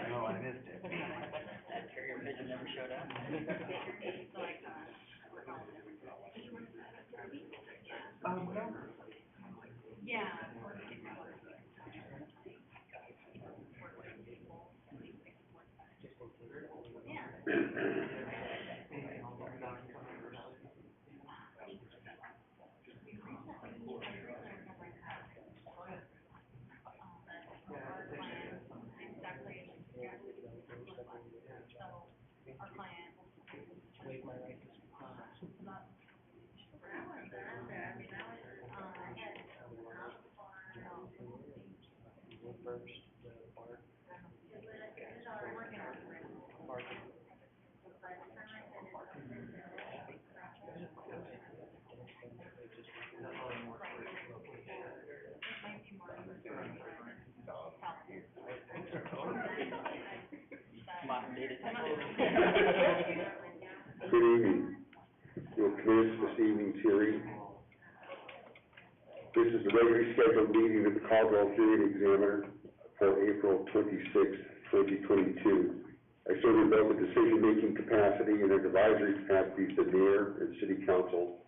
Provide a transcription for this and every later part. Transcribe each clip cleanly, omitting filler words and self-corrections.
No, I missed it. That carrier pigeon never showed up. Yeah. Modern day detective. Good evening. We'll commence this evening's hearing. This is the regularly scheduled meeting of the Caldwell Hearing Examiner for April 26, 2022. I serve in both a decision-making capacity and an advisory capacity to the mayor and city council.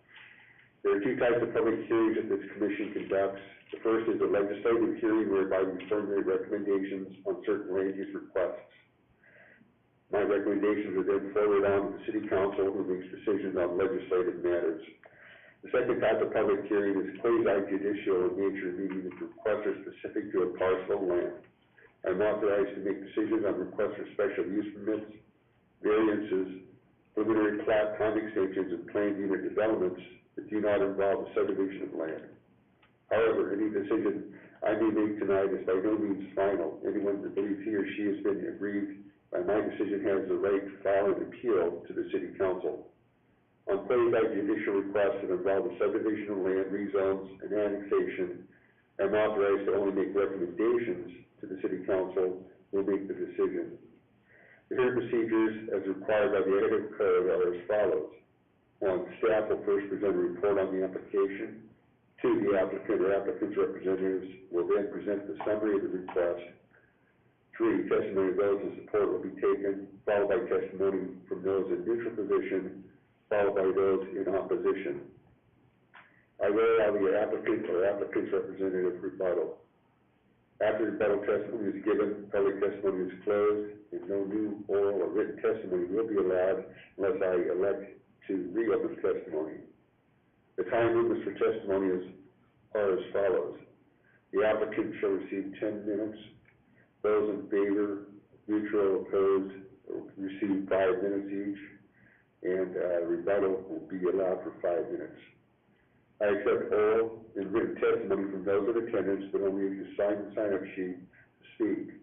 There are two types of public hearings that this commission conducts. The first is a legislative hearing whereby we formulate recommendations on certain land use requests. My recommendations are then forwarded on to the city council, who makes decisions on legislative matters. The second type of public hearing is quasi-judicial in nature, meaning that the requests are specific to a parcel of land. I'm authorized to make decisions on requests for special use permits, variances, preliminary plat, time extensions, and planned unit developments that do not involve the subdivision of land. However, any decision I may make tonight is by no means final. Anyone that believes he or she has been aggrieved by my decision has the right to file an appeal to the city council. On quasi-judicial requests that involve the subdivision of land, rezones, and annexation, I'm authorized to only make recommendations to the city council who will make the decision. The hearing procedures, as required by the Edited Code, are as follows. 1, staff will first present a report on the application. 2, the applicant or applicant's representatives will then present the summary of the request. 3, testimony of those in support will be taken, followed by testimony from those in neutral position, followed by those in opposition. I will allow the applicant or applicant's representative rebuttal. After rebuttal testimony is given, public testimony is closed, and no new oral or written testimony will be allowed unless I elect to reopen testimony. The time limits for testimony are as follows. The applicant shall receive 10 minutes. Those in favor, neutral, opposed, will receive 5 minutes each, and rebuttal will be allowed for 5 minutes. I accept oral and written testimony from those in attendance, but only if you sign the sign-up sheet to speak.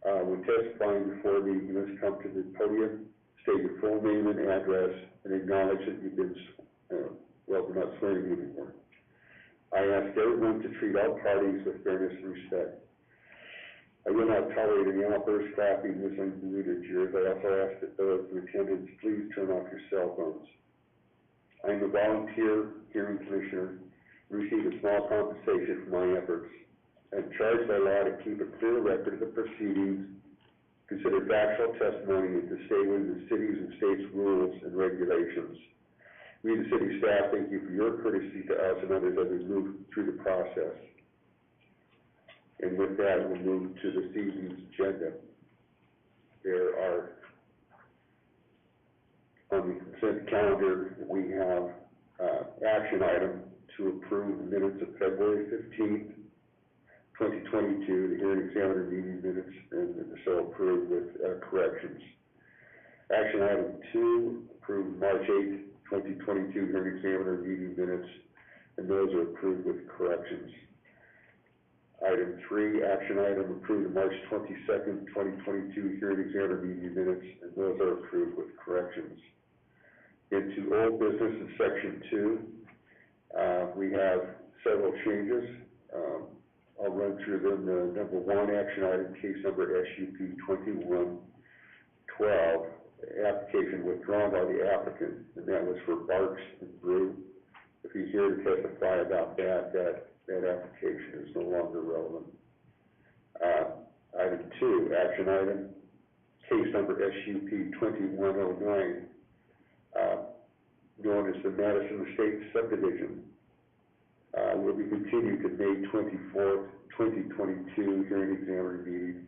When testifying before me, you must come to the podium, state your full name and address, and acknowledge that you've been, well, we're not swearing you anymore. I ask everyone to treat all parties with fairness and respect. I will not tolerate any outbursts, clapping, whistling, literature. I also ask that those in attendance please turn off your cell phones. I am a volunteer hearing commissioner who receives a small compensation for my efforts. I am charged by law to keep a clear record of the proceedings, consider factual testimony, and to stay within the city's and state's rules and regulations. We, the city staff, thank you for your courtesy to us and others as we move through the process. And with that, we'll move to this evening's agenda. There are, on the consent calendar, we have action item to approve the minutes of February 15th, 2022, the hearing examiner meeting minutes, and so approved with corrections. Action item 2, approve March 8th, 2022 hearing examiner meeting minutes, and those are approved with corrections. Item 3, action item, approved March 22nd, 2022 hearing examiner meeting minutes, and those are approved with corrections. Into old business in section 2, we have several changes. I'll run through them. Number 1, action item, case number SUP 2112, application withdrawn by the applicant, and that was for Barks and Brew. If he's here to testify about that application is no longer relevant. Item 2, action item, case number SUP 2109, known as the Madison Estate Subdivision, will be continued to May 24th, 2022, hearing examiner meeting.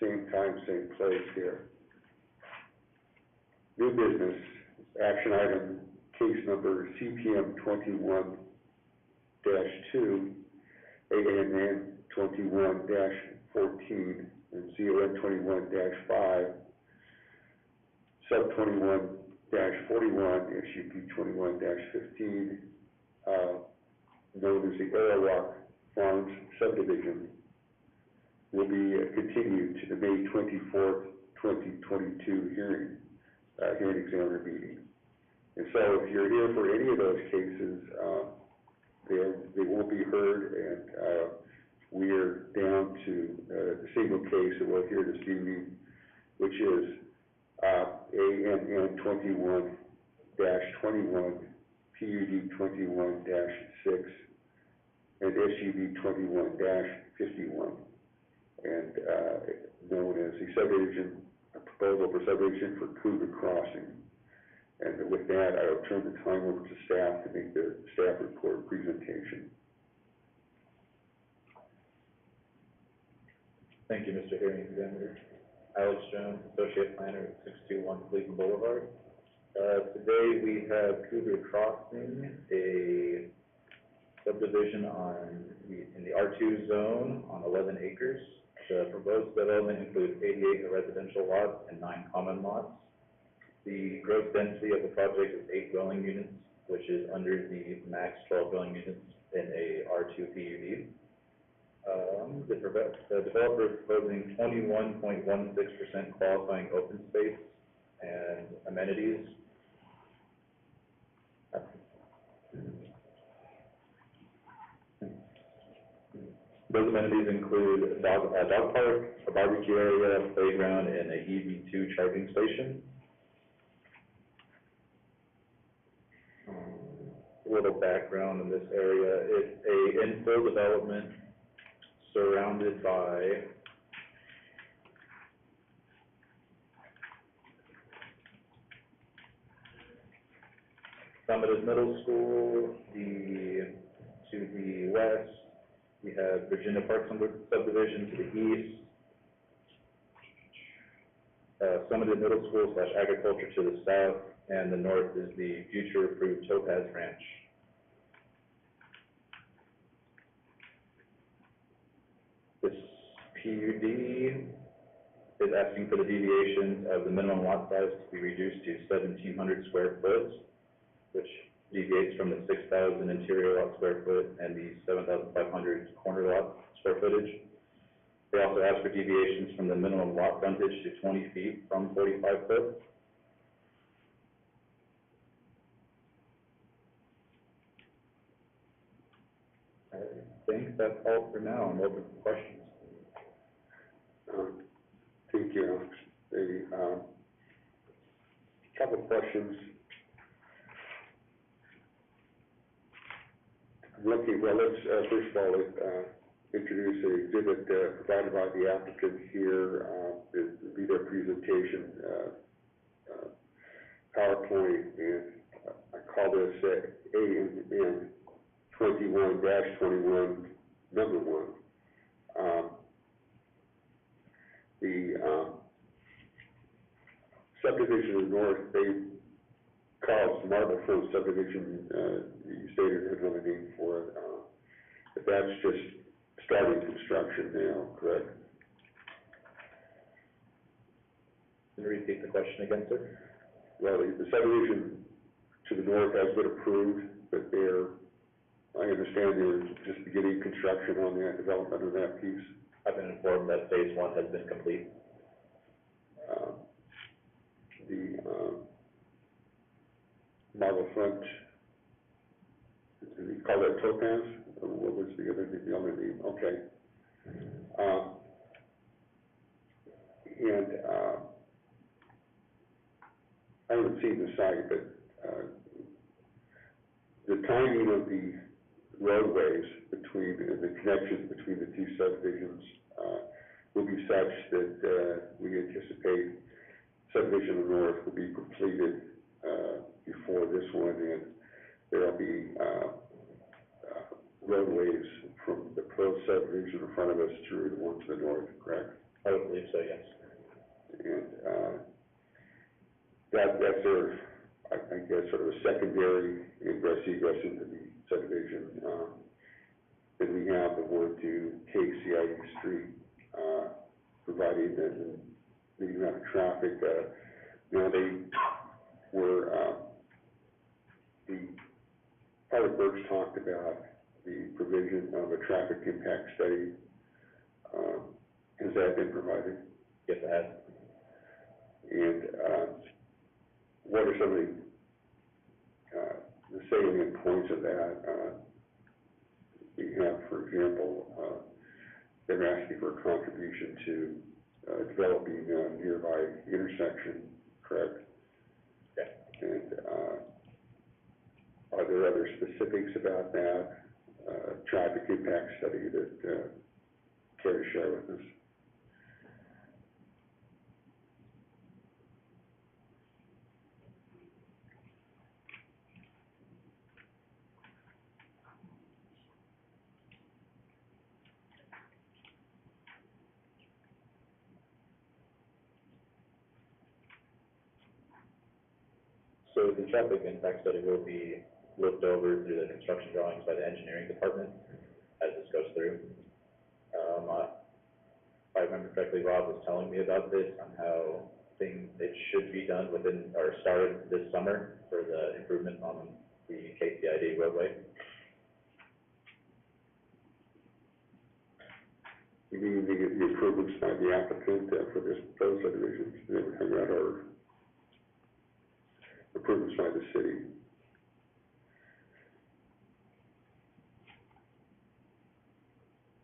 Same time, same place here. New business, action item, case number CPM 21-2, ANN 21-14, and ZON 21-5, sub 21-41, SUP 21-15, known as the Arrow Rock Farms Subdivision, will be continued to the May 24th, 2022 hearing examiner meeting. And so if you're here for any of those cases, they won't be heard, and we are down to the single case that we'll hear this evening, which is ANN 21-21, PUD 21-6, and SUV 21-51, and known as the subdivision, a proposal for subdivision for Cougar Crossing. And with that, I will turn the time over to staff to make the staff report presentation. Thank you, Mr. Hearing Examiner. Alex Jones, Associate Planner at 621 Cleveland Boulevard. Today we have Cougar Crossing, a subdivision in the R2 zone on 11 acres. The proposed development includes 88 residential lots and 9 common lots. The gross density of the project is 8 dwelling units, which is under the max 12 dwelling units in a R2 PUD. The developer is proposing 21.16% qualifying open space and amenities. Those amenities include a dog park, a barbecue area, a playground, and a EV2 charging station. A little background in this area: it's a infill development surrounded by Summit Middle School. To the west, we have Virginia Park Subdivision. To the east, Summit Middle School / Agriculture to the south, and the north is the future approved Topaz Ranch. This PUD is asking for the deviations of the minimum lot size to be reduced to 1,700 square foot, which deviates from the 6,000 interior lot square foot and the 7,500 corner lot square footage. They also ask for deviations from the minimum lot frontage to 20 feet from 45 foot. I think that's all for now. I'm open for questions. Thank you, Alex. A couple of questions. Well, let's first of all introduce an exhibit provided by the applicant here. It will be their presentation PowerPoint, and I call this ANN 21-21 number 1. The subdivision in the north, they call it Marble Front Subdivision. You stated another name for it, but that's just starting construction now, correct? Can you repeat the question again, sir? Well, the subdivision to the north has been approved, but I understand they're just beginning construction on that development of that piece. I've been informed that phase 1 has been complete. front, you call that topaz? Or what was the other name? Okay. And I haven't seen the site, but the timing of the roadways between, the connections between the two subdivisions will be such that we anticipate subdivision north will be completed before this one, and there'll be roadways from the proposed subdivision in front of us through the one to the north, correct? I would believe so, yes. And that's sort of, I guess, sort of a secondary egress into the subdivision. Then we have the one to KCIE Street, providing that the amount of traffic, they were, the Public Works talked about the provision of a traffic impact study. Has that been provided? Yes, it has. And what are some of the salient points of that? We have, for example, they're asking for a contribution to developing a nearby intersection, correct? Yeah. And are there other specifics about that traffic impact study that care to share with us? So the traffic impact study will be looked over through the construction drawings by the engineering department as this goes through. If I remember correctly, Rob was telling me about this, on how it should be done within, or started this summer for the improvement on the KCID roadway. You mean the improvements by the applicant for this proposed subdivision? They were coming out, or improvements by the city?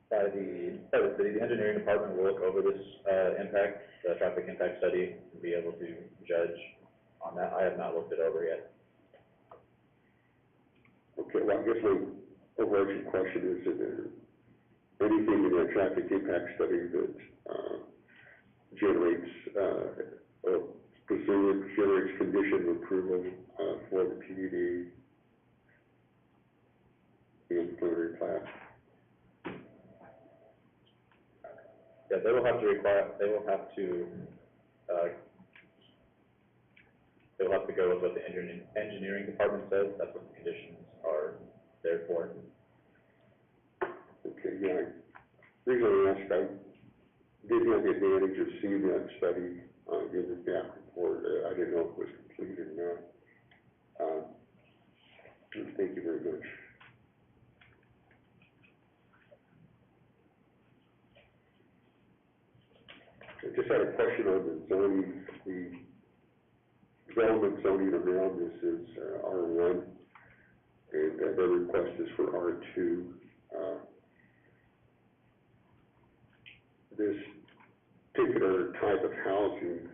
By the city, the engineering department will look over this the traffic impact study, and be able to judge on that. I have not looked it over yet. Okay, well, I guess my overarching question is there anything in that traffic impact study that generates, or presumably generates condition of approval for the PUD and preliminary plat? Yeah, they will have to go with what the engineering department says. That's what the conditions are there for. Okay, yeah. The reason I asked, I did have the advantage of seeing that study in the staff report. I didn't know if it was completed or not. Thank you very much. I just had a question on the zoning. The development zoning around this is R1, and their request is for R2. This particular type of housing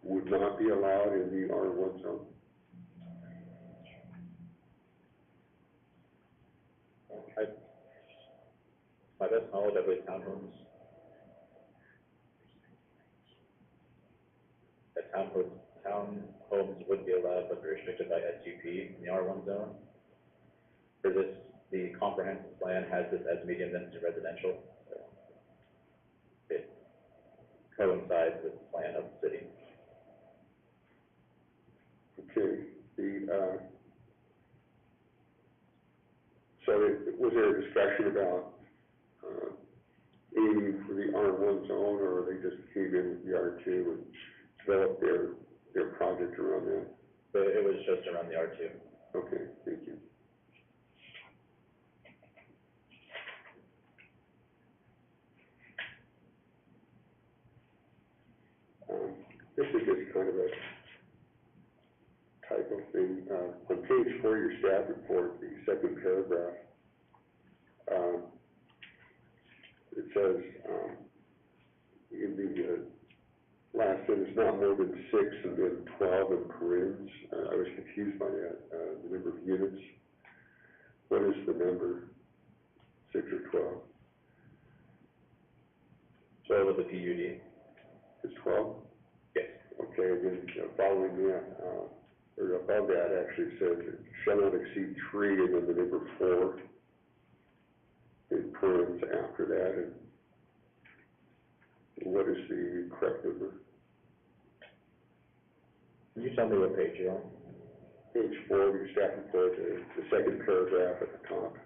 would not be allowed in the R1 zone. My best knowledge, I believe townhomes would be allowed, but they're restricted by SUP in the R1 zone. For this, the comprehensive plan has this as medium density residential. So it coincides with the plan of the city. Okay. Was there a discussion about aiming for the R1 zone, or they just came in with the R2 and developed their project around that? It was just around the R2. Okay, thank you. This is just kind of a typo thing, on page 4 of your staff report, the second paragraph, it says, in the, last sentence, not more than 6 and then 12 in parentheses. I was confused by that, the number of units. What is the number, 6 or 12? 12 of the PUD. It's 12? Yes. Okay, and then following that, or above that actually says, it shall not exceed 3 and then the number 4 in parentheses after that. And what is the correct number? Can you tell me what page you're on? Page 4 of your staff report, the second paragraph at the top.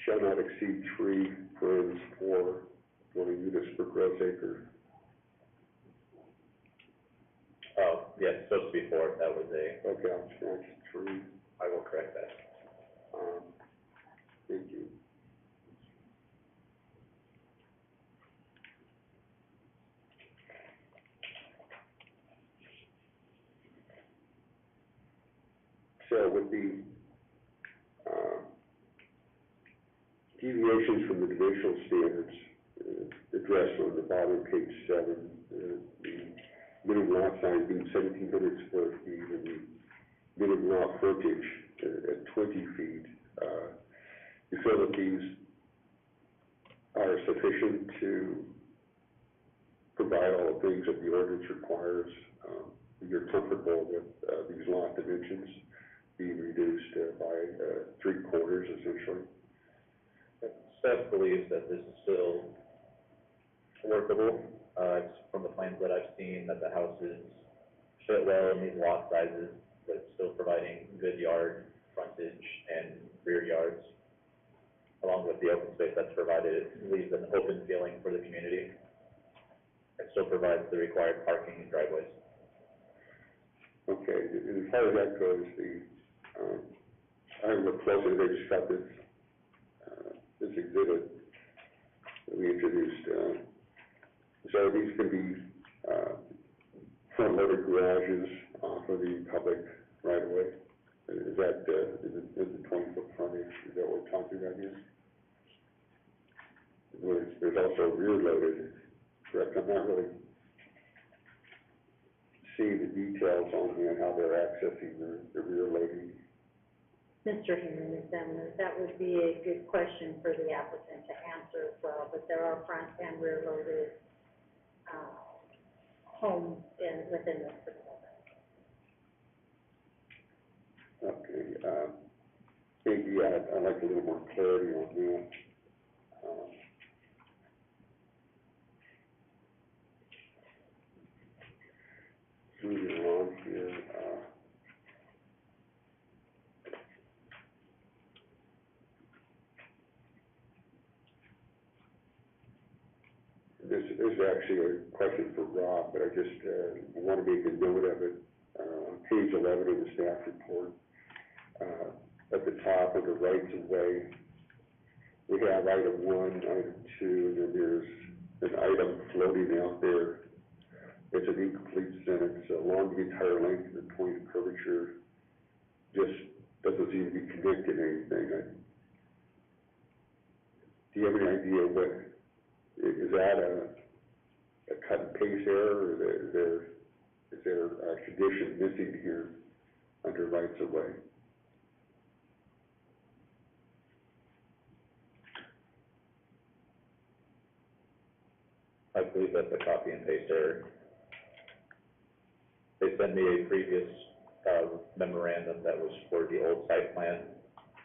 Shall not exceed 3, parentheses 4, dwelling units per gross acre. Oh, yes, it's supposed to be 4. That was a, Okay, I'll scratch 3. I will correct that. Thank you. So with the deviations from the divisional standards addressed on the bottom of page 7, the minimum lot size being 1,700 square feet and the minimum lot frontage at 20 feet, you feel that these are sufficient to provide all the things that the ordinance requires? You're comfortable with these lot dimensions being reduced by 3/4 essentially? Staff believes that this is still workable. It's from the plans that I've seen that the houses fit well in these lot sizes, but it's still providing good yard frontage and rear yards, along with the open space that's provided. It leaves an open feeling for the community. It still provides the required parking and driveways. Okay, and as far as that goes, I look closely, they just got this exhibit that we introduced. So these can be front-loaded garages off of the public right-of-way. Is that, is the 20-foot frontage, is that what we're talking about here? There's also rear-loaded, correct? I'm not really seeing the details on that, how they're accessing the rear loading. Mr. Hearing Examiner, that would be a good question for the applicant to answer as well, but there are front and rear loaded homes within this development. Okay, maybe I'd like a little more clarity on that. Moving along here, this is actually a question for Rob, but I just want to make a note of it. On page 11 of the staff report, at the top of the rights of way, we have item 1, item 2, and then there's an item floating out there. It's an incomplete sentence. Along the entire length of the point of curvature, just doesn't seem to be connected to anything. Do you have any idea what, is that a cut and paste error, or is there a condition missing here under rights of way? I believe that's a copy and paste error. They sent me a previous memorandum that was for the old site plan,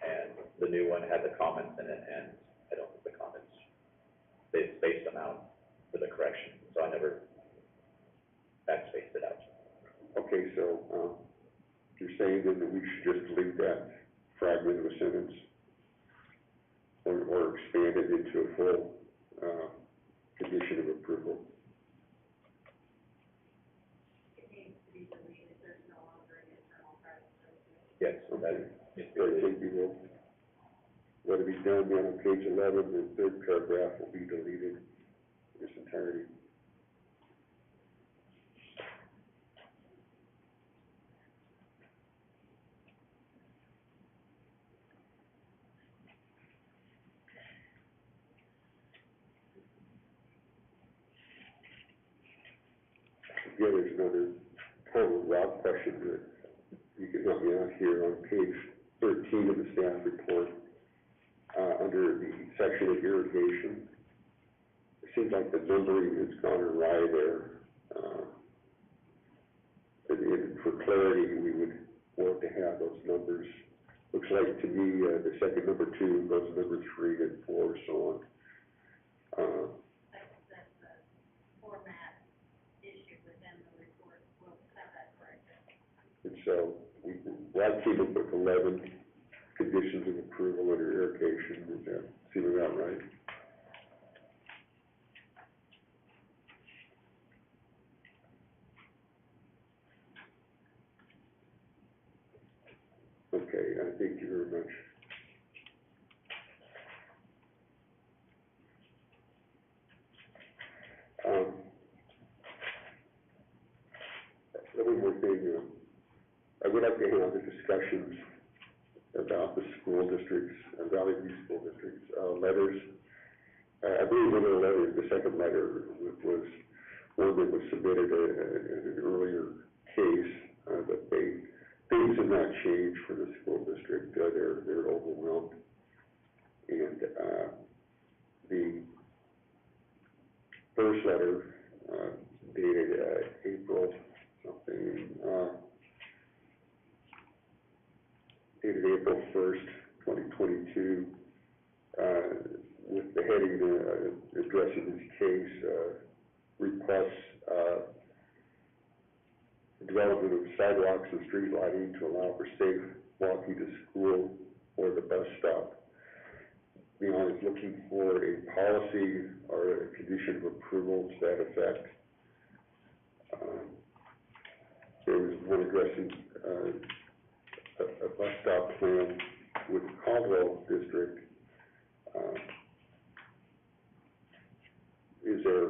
and the new one had the comments in it, and I don't think the comments, they spaced them out for the correction, so I never backspaced it out. Okay, so you're saying then that we should just delete that fragment of a sentence or expand it into a full condition of approval? Yes, Okay. that I think we will, what will be done then on page 11, the third paragraph will be deleted in its entirety. Yeah, there's another kind of rock question that you can help me out here on page 13 of the staff report, under the section of irrigation. It seems like the numbering has gone awry there. And for clarity, we would want to have those numbers. Looks like to me, the second number 2 goes to number 3 and 4, so on. That's a format issue within the report. We'll have that corrected. And so I came up with 11 conditions of approval under irrigation. Does that seem about right? Okay, thank you very much. One more thing, I would like to have the discussions about the school districts, Valley View School Districts, letters. I believe one of the letters, the second letter, was one that was submitted in an earlier case, but things have not changed for the school district. They're overwhelmed. And the first letter, dated April something, dated April 1st, 2022, with the heading addressing this case, requests development of sidewalks and street lighting to allow for safe walking to school or the bus stop. You know, I was looking for a policy or a condition of approval to that effect. There was one addressing a bus stop plan with the Caldwell district. Is there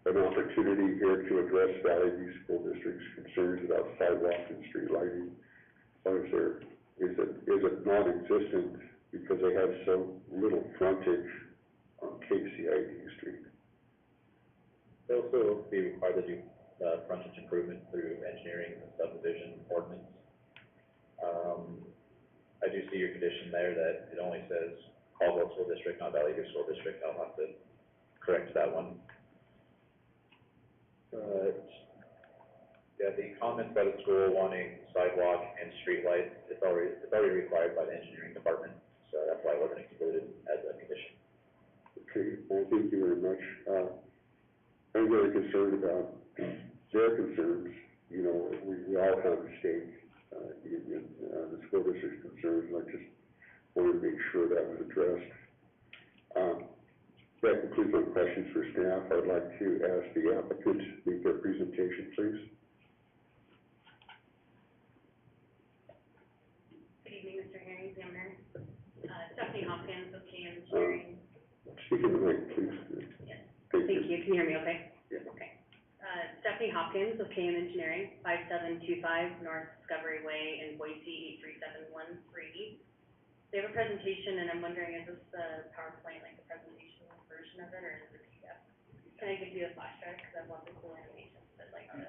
an opportunity here to address Valley View School District's concerns about sidewalk and street lighting? Or is it non-existent because they have so little frontage on KCID Street? They'll also be required to do frontage improvement through engineering and subdivision ordinance. I do see your condition there that it only says Caldwell School District, not Valley View School District. I'll have to correct that one. But yeah, the comments by the school wanting sidewalk and street lights, it's already required by the engineering department, so that's why it wasn't included as a condition. Okay, well, thank you very much. I'm very concerned about their concerns. You know, we all have a stake in the school district's concerns, and I just wanted to make sure that was addressed. That concludes my questions for staff. I'd like to ask the applicant to make their presentation, please. Good evening, Mr. Hearing Examiner. Stephanie Hopkins with K Engineering. Speak in the mic, please. Yes. Thank Thank you. you. Can you hear me okay? Yeah. Okay. Stephanie Hopkins with KM Engineering, 5725 North Discovery Way in Boise, 83713. They have a presentation, and I'm wondering, is this the PowerPoint, like the presentation version of it, or is it a PDF? Can I give you a flash drive, because I have lots of cool animations that like the,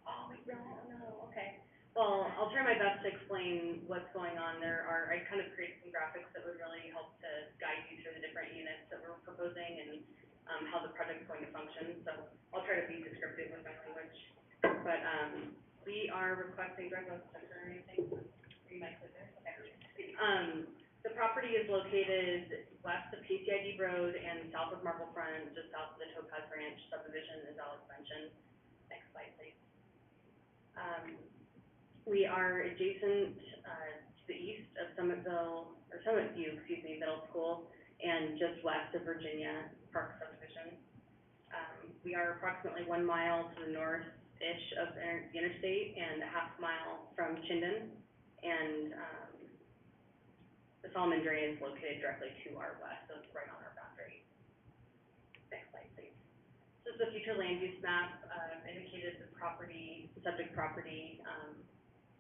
oh, wait, no, okay. Well, I'll try my best to explain what's going on. I kind of created some graphics that would really help to guide you through the different units that we're proposing and how the project's going to function. So I'll try to be descriptive with my language. But we are requesting, do I have a sector or anything? Are you might click there? Okay. The property is located west of KCID Road and south of Marble Front, just south of the Topaz Ranch subdivision, as Alex mentioned. Next slide, please. We are adjacent to the east of Summit View, Middle School, and just west of Virginia Park subdivision. We are approximately 1 mile to the north-ish of the interstate and a half mile from Chinden, and the Solomon Drain is located directly to our west, so it's right on our boundary. Next slide, please. This is the future land use map. I've indicated the subject property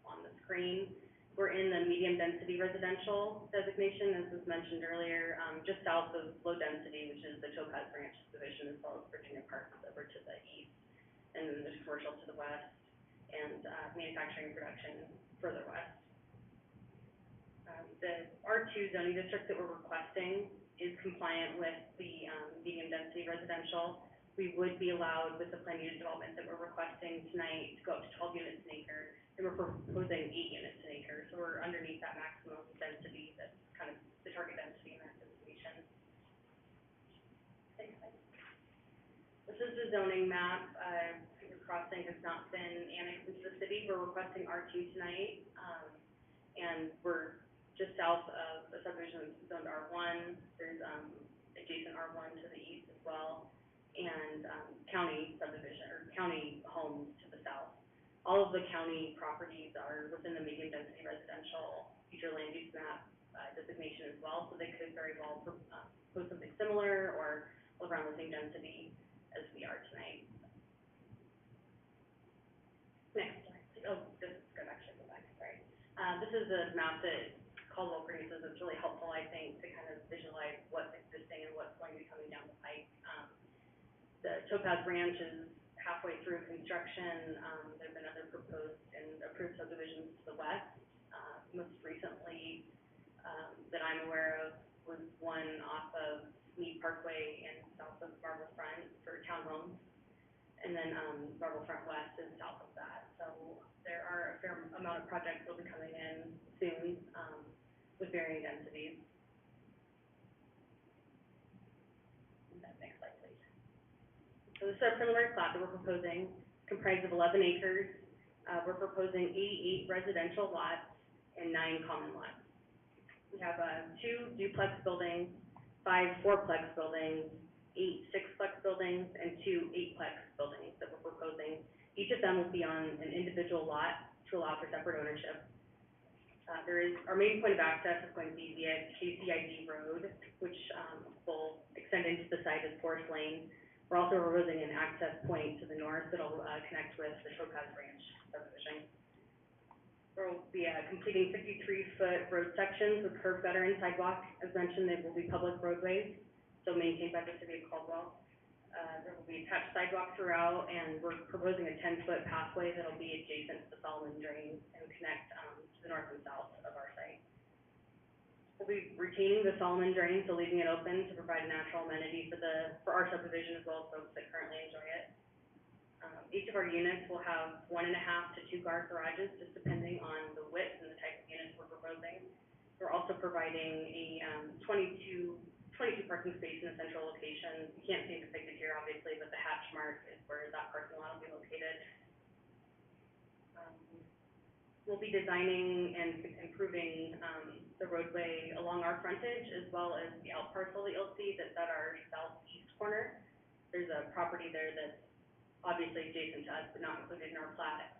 on the screen. We're in the medium density residential designation, as was mentioned earlier, just south of low density, which is the Topaz Branch Division, as well as Virginia Park over to the east. And then there's commercial to the west, and, manufacturing and production further west. The R2 zoning district that we're requesting is compliant with the, medium density residential. We would be allowed with the planned unit development that we're requesting tonight to go up to 12 units an acre, and we're proposing 8 units an acre, so we're underneath that maximum density that's kind of the target density in that designation. This is the zoning map. Cedar Crossing has not been annexed into the city. We're requesting R2 tonight, and we're just south of the subdivision zoned R1. There's, adjacent R1 to the east as well, and, county subdivision, or county homes to the south. All of the county properties are within the medium density residential future land use map, designation as well, so they could very well, pose something similar or around the same density as we are tonight. Next slide. Oh, this is good, actually, go back, sorry. This is a map that Caldwell produces. It's really helpful, I think, to kind of visualize what's existing and what's going to be coming down the pike. The Topaz Ranch is halfway through construction. There have been other proposed and approved subdivisions to the west. Most recently, that I'm aware of was one off of Meade Parkway and south of Marble Front for townhomes. And then, Marble Front West is south of that. So there are a fair amount of projects that will be coming in soon, with varying densities. Next slide, please. So this is our preliminary plat that we're proposing, comprised of 11 acres. We're proposing 88 residential lots and 9 common lots. We have, 2 duplex buildings, 5 fourplex buildings, 8 sixplex buildings, and 2 eightplex buildings that we're proposing. Each of them will be on an individual lot to allow for separate ownership. Our main point of access is going to be via KCID Road, which, will extend into the site as Forest Lane. We're also proposing an access point to the north that'll, connect with the Topaz Ranch subdivision. We'll be, completing 53-foot road sections with curb gutter and sidewalk. As mentioned, they will be public roadways, so maintained by the city of Caldwell. There will be attached sidewalk throughout, and we're proposing a 10-foot pathway that'll be adjacent to the Solomon Drain and connect, to the north and south of our site. We'll be retaining the Solomon Drain, so leaving it open to provide a natural amenity for our subdivision as well as folks that currently enjoy it. Each of our units will have 1.5 to 2 guard garages, just depending on the width and the type of units we're proposing. We're also providing a 22 parking space in a central location. You can't see it depicted here, obviously, but the hatch mark is where that parking lot will be located. We'll be designing and improving the roadway along our frontage, as well as the out parcel that you'll see that's at our southeast corner. There's a property there that's obviously adjacent to us, but not included in our plat.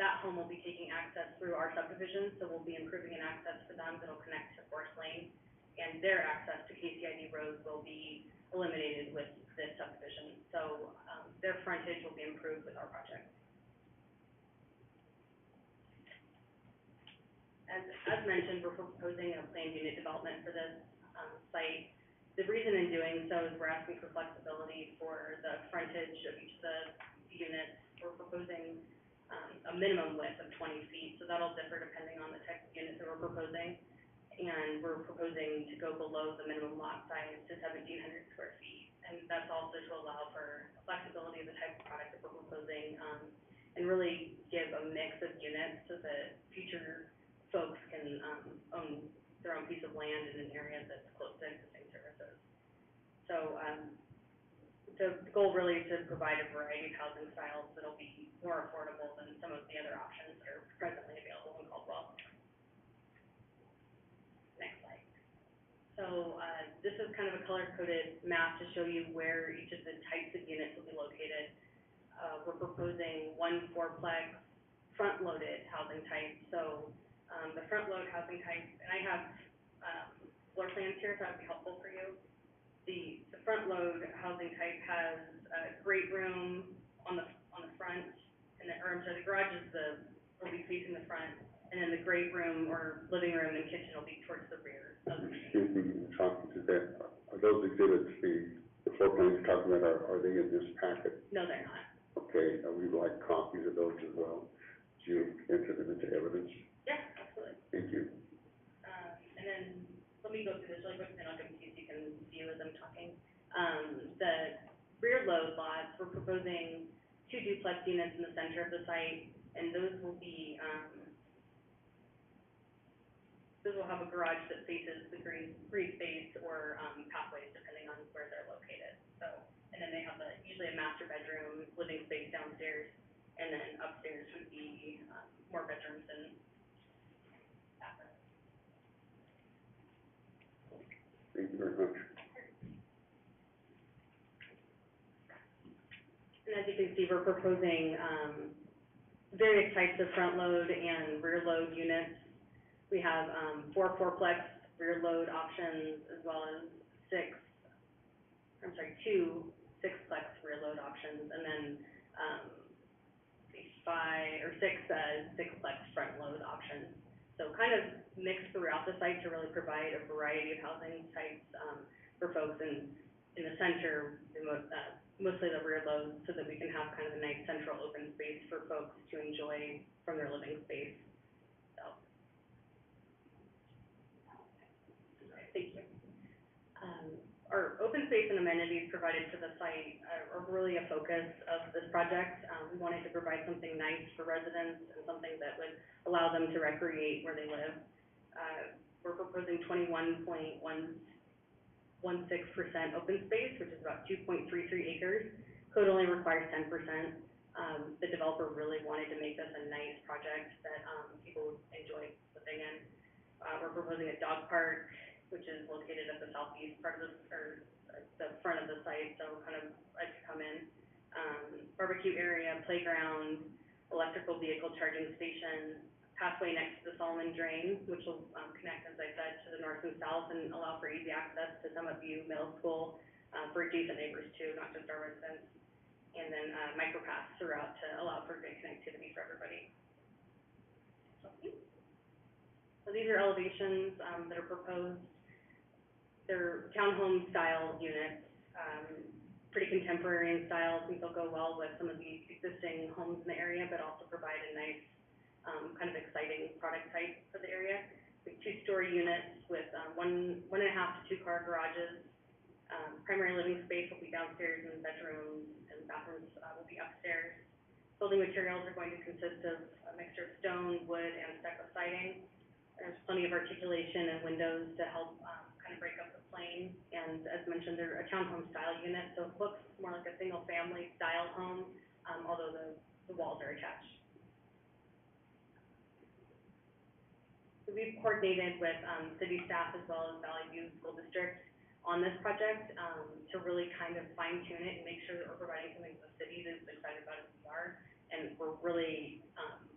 That home will be taking access through our subdivision, so we'll be improving an access for them that'll connect to Forest Lane, and their access to KCID Road will be eliminated with this subdivision. So, their frontage will be improved with our project. As mentioned, we're proposing a planned unit development for this, site. The reason in doing so is we're asking for flexibility for the frontage of each of the units. We're proposing, a minimum width of 20 feet, so that'll differ depending on the type of unit that we're proposing. And we're proposing to go below the minimum lot size to 1,700 square feet. And that's also to allow for flexibility of the type of product that we're proposing, and really give a mix of units so that future folks can, own their own piece of land in an area that's close to existing services. So, the goal really is to provide a variety of housing styles that'll be more affordable than some of the other options that are presently available in Caldwell. Next slide. So, this is kind of a color-coded map to show you where each of the types of units will be located. We're proposing 1 fourplex front-loaded housing type. So, the front-load housing type, and I have, floor plans here, so that would be helpful for you. The front-load housing type has a great room on the front, and the garage will be facing the front, and And then the great room or living room and kitchen will be towards the rear of the building. Excuse me, Ms. Hopkins, are those exhibits, the floor plans you're talking about, are they in this packet? No, they're not. Okay, we'd like copies of those as well. Do you enter them into evidence? Yeah, absolutely. Thank you. And then, let me go through this really quick, and I'll give it to you so you can view as I'm talking. The rear load lots, we're proposing 2 duplex units in the center of the site, and those will be, those will have a garage that faces the green space or, pathways, depending on where they're located. So, and then they have usually a master bedroom, living space downstairs, and then upstairs would be, more bedrooms and bathrooms. Thank you very much. And as you can see, we're proposing, various types of front load and rear load units. We have, 4 fourplex rear load options, as well as 2 sixplex rear load options, and then, 5 or 6 sixplex front load options. So kind of mixed throughout the site to really provide a variety of housing types, for folks in the center, mostly the rear load, so that we can have kind of a nice central open space for folks to enjoy from their living space. So, thank you. Our open space and amenities provided to the site are really a focus of this project. We wanted to provide something nice for residents and something that would allow them to recreate where they live. We're proposing 21.116% open space, which is about 2.33 acres. Code only requires 10%. The developer really wanted to make this a nice project that people would enjoy living in. We're proposing a dog park, which is located at the southeast part of the front of the site, so kind of as you come in. Barbecue area, playground, electrical vehicle charging station, pathway next to the Solomon Drain, which will connect, as I said, to the north and south and allow for easy access to Summit View Middle School for adjacent neighbors too, not just our residents. And then micropaths throughout to allow for good connectivity for everybody. So these are elevations that are proposed. They're townhome style units, pretty contemporary in style. I think they'll go well with some of the existing homes in the area, but also provide a nice, kind of exciting product type for the area. We have 2-story units with 1.5 to 2 car garages. Primary living space will be downstairs, and bedrooms and bathrooms will be upstairs. Building materials are going to consist of a mixture of stone, wood, and stucco siding. There's plenty of articulation and windows to help kind of break up the plane. And as mentioned, they're a townhome style unit, so it looks more like a single family style home, although the walls are attached. So we've coordinated with city staff as well as Valley View School District on this project to really kind of fine tune it and make sure that we're providing something to the city that's excited about as we are. And we're really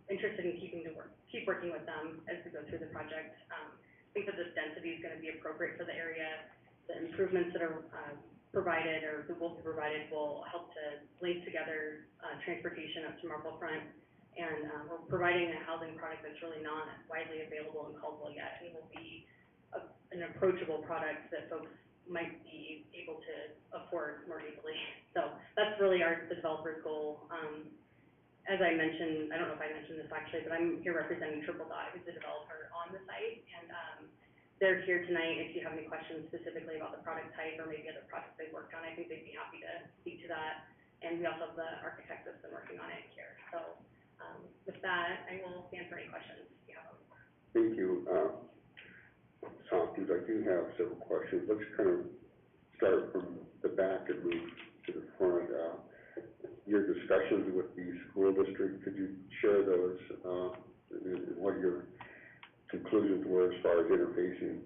interested in keep working with them as we go through the project. I think that this density is going to be appropriate for the area. The improvements that are provided or that will be provided will help to link together transportation up to Marble Front. And we're providing a housing product that's really not widely available in Caldwell yet, and will be an approachable product that folks might be able to afford more easily. So that's really the developer's goal. As I mentioned, I don't know if I mentioned this actually, but I'm here representing Triple Dot, who's the developer on the site, and they're here tonight. If you have any questions specifically about the product type or maybe other projects they've worked on, I think they'd be happy to speak to that. And we also have the architect that's been working on it here. So with that, I will answer any questions if you have them. Thank you. Hopkins, I do have several questions. Let's kind of start from the back and move to the front. Your discussions with the school district, could you share those, and what your conclusions were as far as interfacing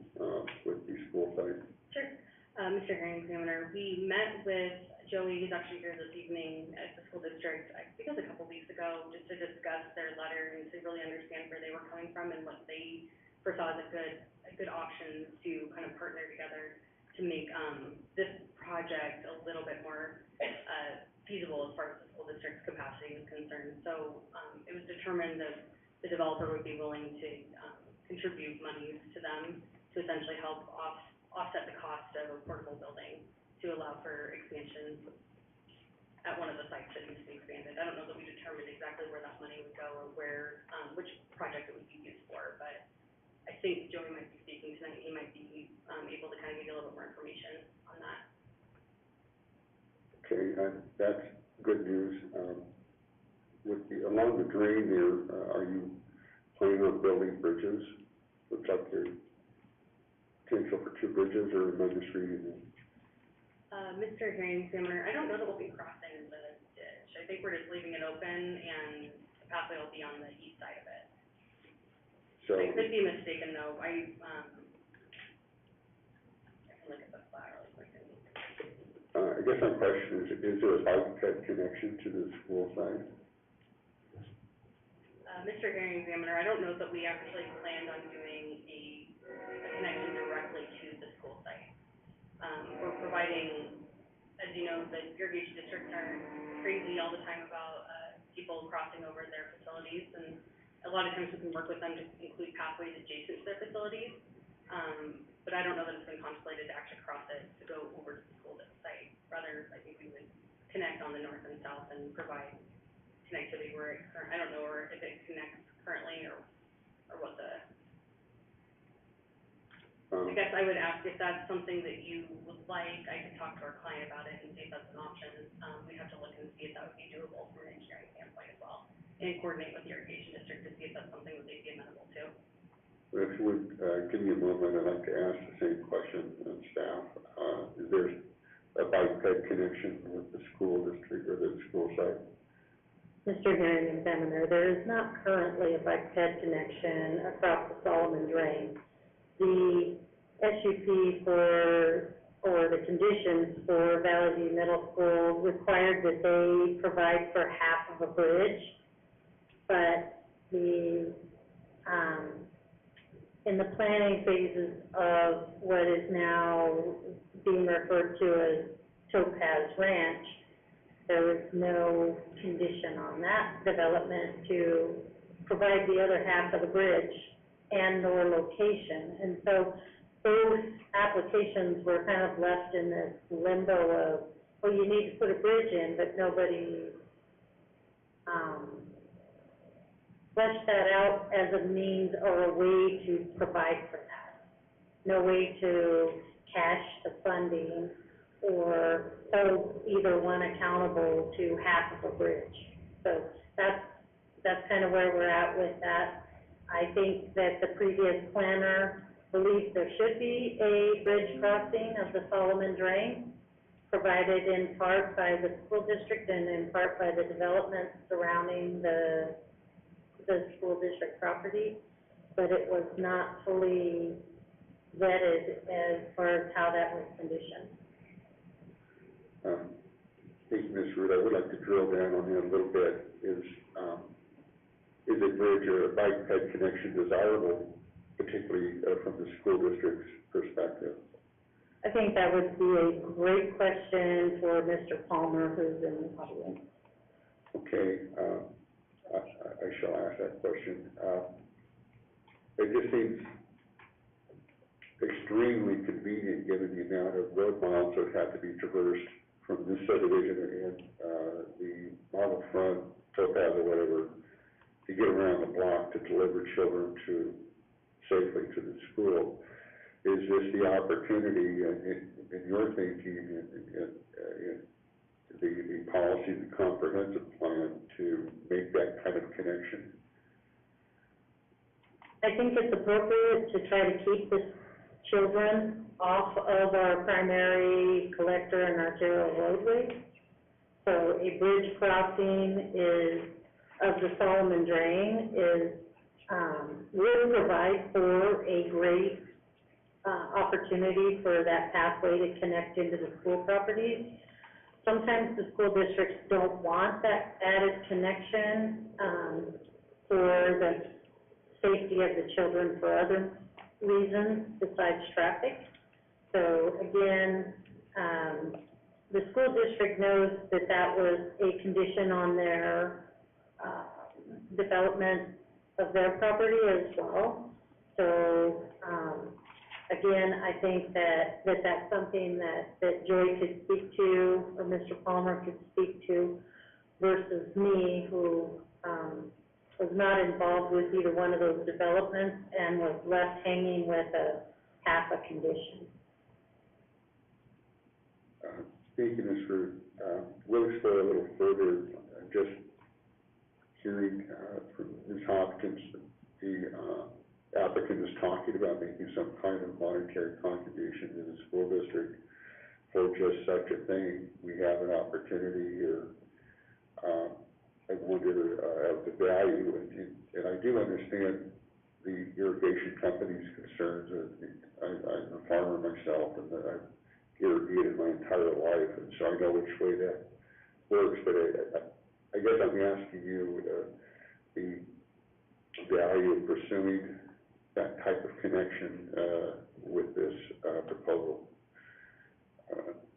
with the school site? Sure. Mr. Hearing Examiner, we met with Joey, who's actually here this evening at the school district, I think it was a couple weeks ago, just to discuss their letter and to really understand where they were coming from and what they foresaw as a good option to kind of partner together to make this project a little bit more feasible as far as the school district's capacity is concerned. So it was determined that the developer would be willing to, contribute monies to them to essentially help offset the cost of a portable building to allow for expansion at one of the sites that needs to be expanded. I don't know that we determined exactly where that money would go or where, which project it would be used for, but I think Joey might be speaking tonight. He might be, able to kind of give you a little bit more information on that. Okay, that's good news. Along the drain there, are you planning on building bridges? Looks like there's potential for 2 bridges, or am I misreading it? Mr. Hearing Examiner, I don't know that we'll be crossing the ditch. I think we're just leaving it open, and the pathway will be on the east side of it. So, I could be mistaken, though. I can look at the file really quick. I guess my question is there a bike ped connection to the school site? Mr. Hearing Examiner, I don't know that we actually planned on doing a connection directly to the school site. We're providing, as you know, the irrigation districts are crazy all the time about, people crossing over their facilities, and a lot of times we can work with them to include pathways adjacent to their facilities. But I don't know that it's been contemplated to actually cross it to go over to the school site. Rather, I think we would connect on the north and south and provide connectivity where it I don't know or if it connects currently or what the, I guess I would ask if that's something that you would like. I could talk to our client about it and see if that's an option. We'd have to look and see if that would be doable from an engineering standpoint as well, and coordinate with the irrigation district to see if that's something that they'd be amenable to. If you would give me a moment, I'd like to ask the same question of staff. Is there a bike ped connection with the school district or the school site? Mr. Hearing Examiner, there is not currently a bike ped connection across the Solomon Drain. The SUP or the conditions for Valley View Middle School required that they provide for half of a bridge, but in the planning phases of what is now being referred to as Topaz Ranch, there was no condition on that development to provide the other half of the bridge and or location. And so those applications were kind of left in this limbo of, well, you need to put a bridge in, but nobody fleshed that out as a means or a way to provide for that. No way to cash the funding or hold either one accountable to half of a bridge. So that's kind of where we're at with that. I think that the previous planner believes there should be a bridge crossing of the Solomon Drain, provided in part by the school district and in part by the development surrounding the school district property, but it was not fully vetted as far as how that was conditioned. Thank you, Ms. Root. I would like to drill down on that a little bit. Is a bridge or a bike ped connection desirable, particularly from the school district's perspective? I think that would be a great question for Mr. Palmer, who's in the audience. Okay, I shall ask that question. It just seems extremely convenient given the amount of road miles that have to be traversed from this subdivision and the model front, Topaz or whatever, to get around the block to deliver children safely to the school. Is this the opportunity in your thinking, in the policy, the comprehensive plan, to make that kind of connection? I think it's appropriate to try to keep the children off of our primary collector and arterial roadways. So a bridge crossing of the Solomon Drain will provide for a great opportunity for that pathway to connect into the school properties. Sometimes the school districts don't want that added connection for the safety of the children for other reasons besides traffic. So again, the school district knows that that was a condition on their development of their property as well. So, again, I think that's something that Joy could speak to, or Mr. Palmer could speak to, versus me, who, was not involved with either one of those developments and was left hanging with half a condition. Speaking this route, we'll explore a little further, just hearing, from Ms. Hopkins, the, applicant is talking about making some kind of monetary contribution to the school district for just such a thing. We have an opportunity here. I wonder, of the value, and I do understand the irrigation company's concerns. I'm a farmer myself, and I've irrigated my entire life, and so I know which way that works, but I guess I'm asking you, the value of pursuing that type of connection, with this, proposal.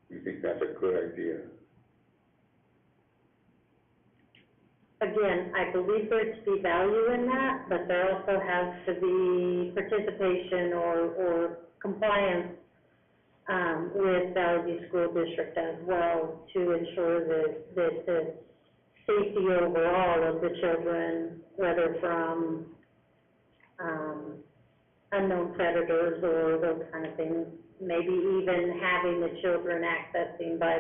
You think that's a good idea? Again, I believe there to be value in that, but there also has to be participation or compliance with Valley View School District as well, to ensure that the safety overall of the children, whether from unknown predators or those kind of things, maybe even having the children accessing by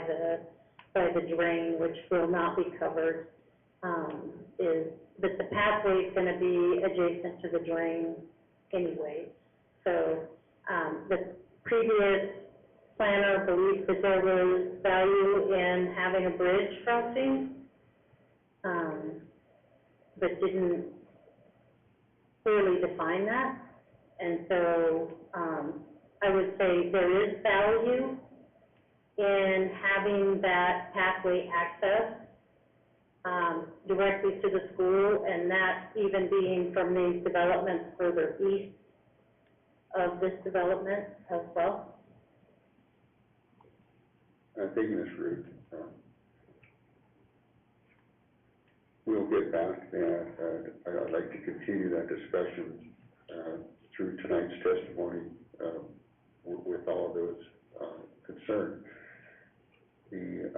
the drain, which will not be covered, but the pathway is going to be adjacent to the drain anyway. So the previous planner believed that there was value in having a bridge crossing, but didn't clearly define that. And so I would say there is value in having that pathway access directly to the school, and that even being from these developments further east of this development as well. Taking this route, we'll get back to that. I'd like to continue that discussion through tonight's testimony with all of those concerned. The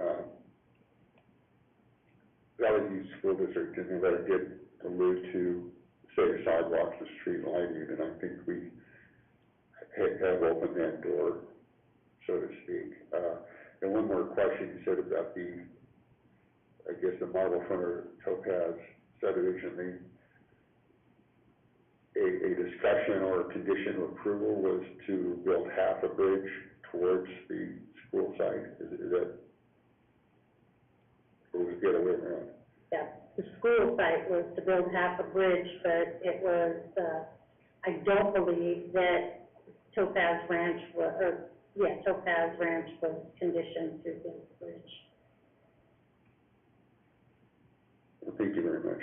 Valley View School District, and what I did allude to, say, sidewalks and street lighting, and I think we have opened that door, so to speak. And one more question you said about the Marble Front or Topaz subdivision, a discussion or a condition of approval was to build half a bridge towards the school site. Is that, or was it the other way around? Yeah, the school site was to build half a bridge, but it was, I don't believe that Topaz Ranch was conditioned to build the bridge. Well, thank you very much.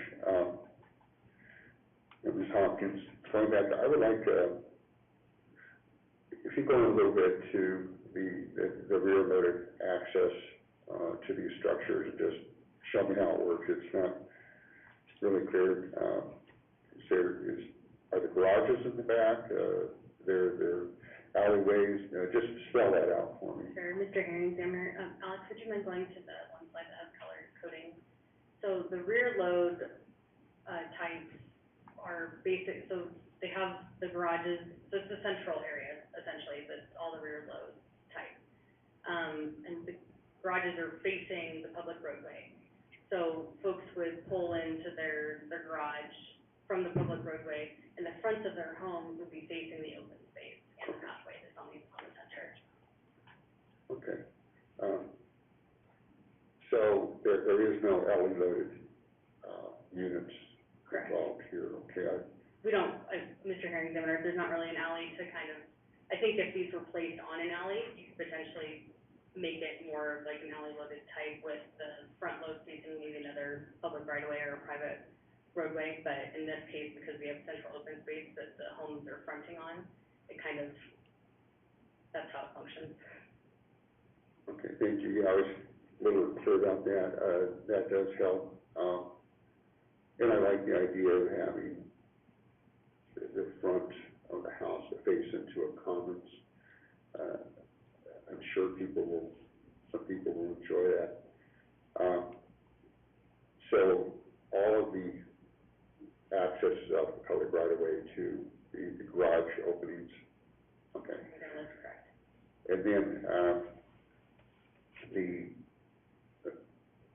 Ms. Hopkins, going back, I would like to, if you go in a little bit to the rear loaded access to these structures, and just show me how it works. It's not really clear. Are the garages in the back? They're alleyways? Just spell that out for me. Sure, Mr. Herringhammer. Alex, would you mind going to the one slide that has color coding? So the rear load types are basic, so they have the garages, so it's the central area, essentially, that's all the rear load type. And the garages are facing the public roadway. So folks would pull into their garage from the public roadway, and the front of their home would be facing the open space and the pathway that's on the center. Okay. So there is no alley loaded units Correct. involved here. Okay. We don't, Mr. Herringhammer, there's not really an alley to kind of, I think if these were placed on an alley, you could potentially make it more like an alley loaded type with the front load facing maybe another public right of way or a private roadway, but in this case, because we have central open space that the homes are fronting on, it kind of, that's how it functions. Okay, thank you. Yeah, I was a little clear about that. That does help. And I like the idea of having the front of the house to face into a commons. I'm sure some people will enjoy that. So all of the access of the public right of way to the garage openings, okay. That's correct. And then,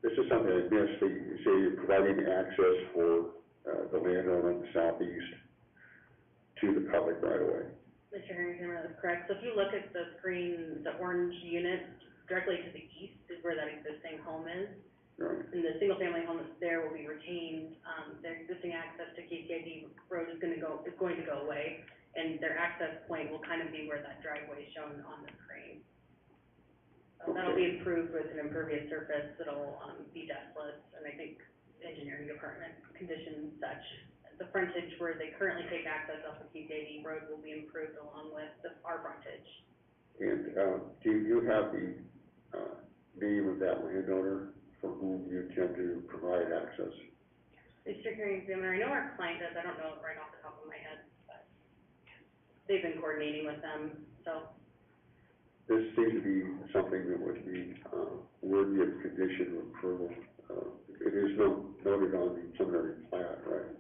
this is something I missed, you say you're providing access for, the landowner on the southeast to the public right of way. Mr. Harrington, that's correct. So if you look at the screen, the orange unit directly to the east is where that existing home is. Right. And the single-family home that's there will be retained. Their existing access to KCID Road is going to go away, and their access point will kind of be where that driveway is shown on the screen. So that'll be improved with an impervious surface. It'll be dustless, and I think the engineering department conditions such. The frontage where they currently take access off of KCID Road will be improved along with our frontage. And, do you have the, name of that landowner for whom you intend to provide access? Mr. Hearing Examiner, I know our client does, I don't know it right off the top of my head, but they've been coordinating with them, so. This seems to be something that would be, worthy of condition of approval. It is noted on the preliminary plat, right?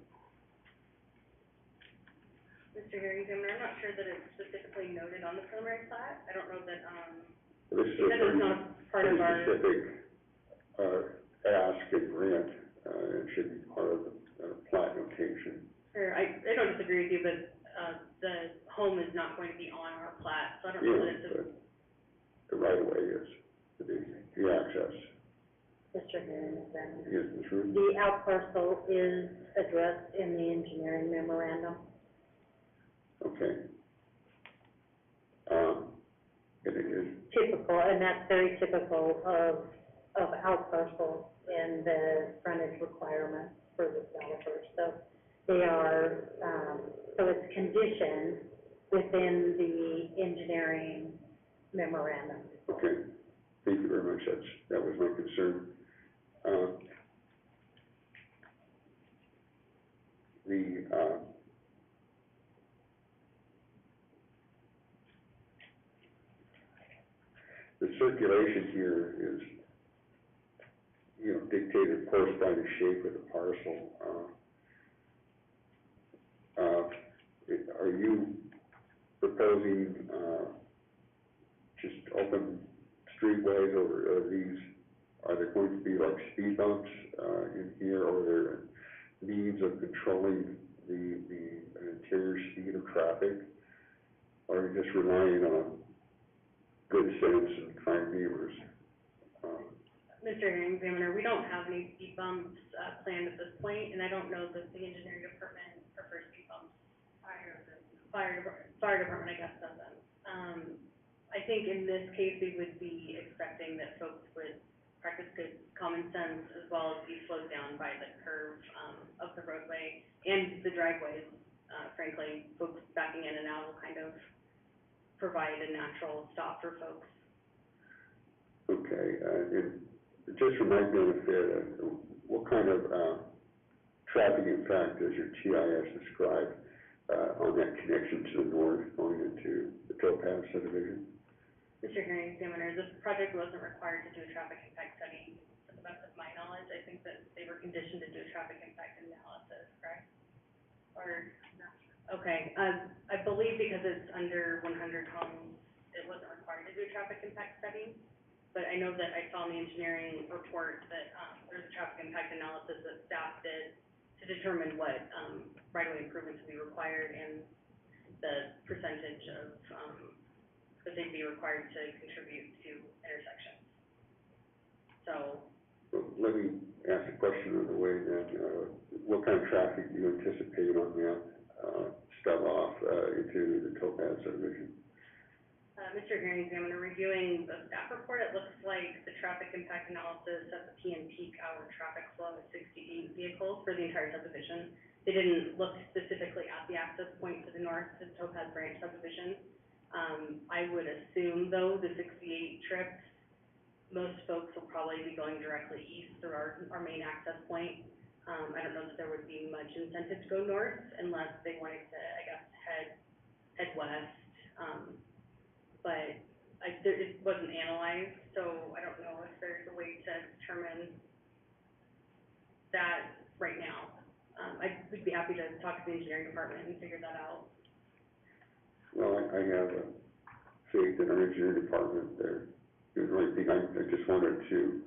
Mr. Hearing Examiner, I'm not sure that it's specifically noted on the preliminary plat. I don't know that, This is a because it's not part of our. specific, ask and grant, it should be part of the plat notation. Sure, I don't disagree with you, but, the home is not going to be on our plat, so I don't know that it's But the right of way is, the access. Mr. Harrington. Yes, Ms. Ruth? The out parcel is addressed in the engineering memorandum. Okay. And it is, Typical, and that's very typical of out parcels and the frontage requirements for the developers. So they are, so it's conditioned within the engineering memorandum. okay, thank you very much, that was my concern. The circulation here is, dictated, of course, by the shape of the parcel. Are you proposing, just open streetways, or are there going to be like speed bumps, in here, or are there means of controlling the interior speed of traffic? Or are you just relying on good sense and kind neighbors? Mr. Hearing Examiner, we don't have any speed bumps, planned at this point, and I don't know that the engineering department prefers speed bumps. Fire department, I guess, doesn't. I think in this case, we would be expecting that folks would practice good common sense as well as be slowed down by the curve, of the roadway and the driveways. Frankly, folks backing in and out will kind of provide a natural stop for folks. Okay, and just for my benefit, what kind of, traffic impact does your TIS describe, on that connection to the north going into the Topaz subdivision? Mr. Hearing Examiner, this project wasn't required to do a traffic impact study. To the best of my knowledge, I think that they were conditioned to do a traffic impact analysis, correct? Or, okay, I believe because it's under 100 homes, it wasn't required to do a traffic impact study. But I know that I saw in the engineering report that, there's a traffic impact analysis that staff did to determine what, right-of-way improvements would be required and the percentage of, that they'd be required to contribute to intersections. So. Well, let me ask a question on the way then. What kind of traffic do you anticipate on that, stub off, into the Topaz subdivision? Mr. Hearing Examiner, reviewing the staff report, it looks like the traffic impact analysis at the P and peak hour traffic flow is 68 vehicles for the entire subdivision. They didn't look specifically at the access point to the north, to the Topaz Branch subdivision. I would assume, though, the 68 trips, most folks will probably be going directly east through our main access point. I don't know that there would be much incentive to go north unless they wanted to, I guess, head west. But it wasn't analyzed, so I don't know if there's a way to determine that right now. I'd be happy to talk to the engineering department and figure that out. Well, I have faith in our engineering department. They're doing the right thing. I just wanted to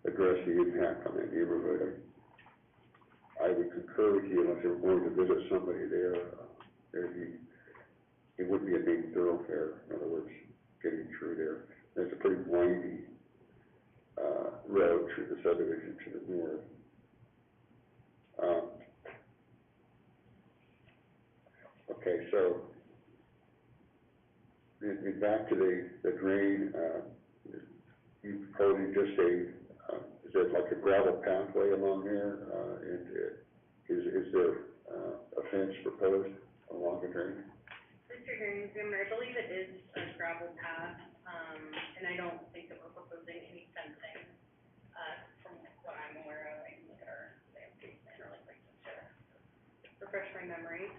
address the impact on that neighborhood. I would concur with you unless they were going to visit somebody there, it would be a main thoroughfare, in other words, getting through there. There's a pretty windy, road through the subdivision to the north. Okay, so, back to the drain, you proposing just is there like a gravel pathway along there, and is there, a fence proposed along the drain? Mr. Hearing Examiner, I believe it is a gravel path, and I don't think that we're proposing any fencing, from what I'm aware of. I can look at our landscape plan really quick just to refresh my memory.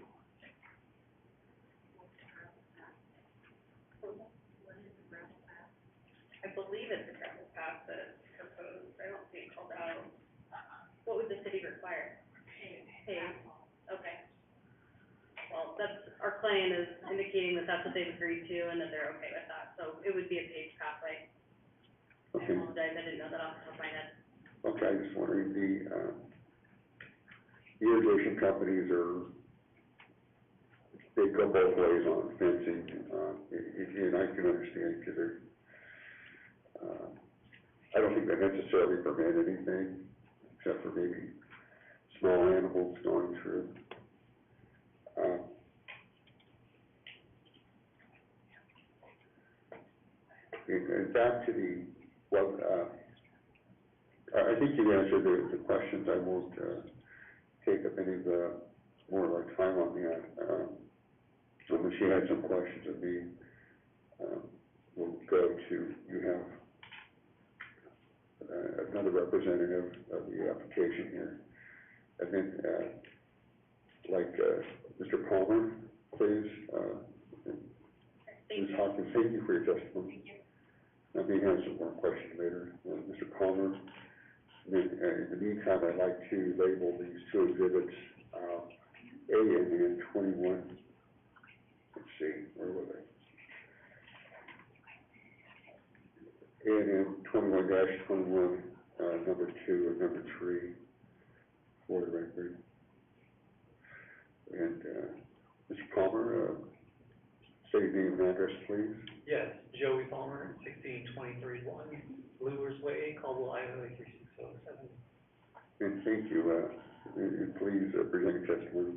I believe it's a gravel path that's proposed. I don't see it called out. What would the city require? Paved. Okay. Well, our client is indicating that that's what they've agreed to and that they're okay with that, so it would be a paved pathway. Okay. I apologize, I didn't know that off the top of my head. Okay, I was wondering, the irrigation companies they go both ways on fencing, and I can understand, because I don't think they necessarily permit anything, except for maybe small animals going through. And back to I think you answered the questions. I won't take up any of the more of our time on that. When she had some questions of me, we'll go to, you have another representative of the application here. And then, Mr. Palmer, please, Ms. Hawkins, thank you for your testimony. I may have some more questions later. Mr. Palmer, in the meantime, I'd like to label these two exhibits, A and N 21. Let's see, where were they? A and N 21-21, number 2 and number 3 for the record. And Mr. Palmer, say your name and address, please. Yes, Joey Palmer, 1623-1, Lewers Way, Caldwell, Idaho, 36007. And thank you. And please present your testimony.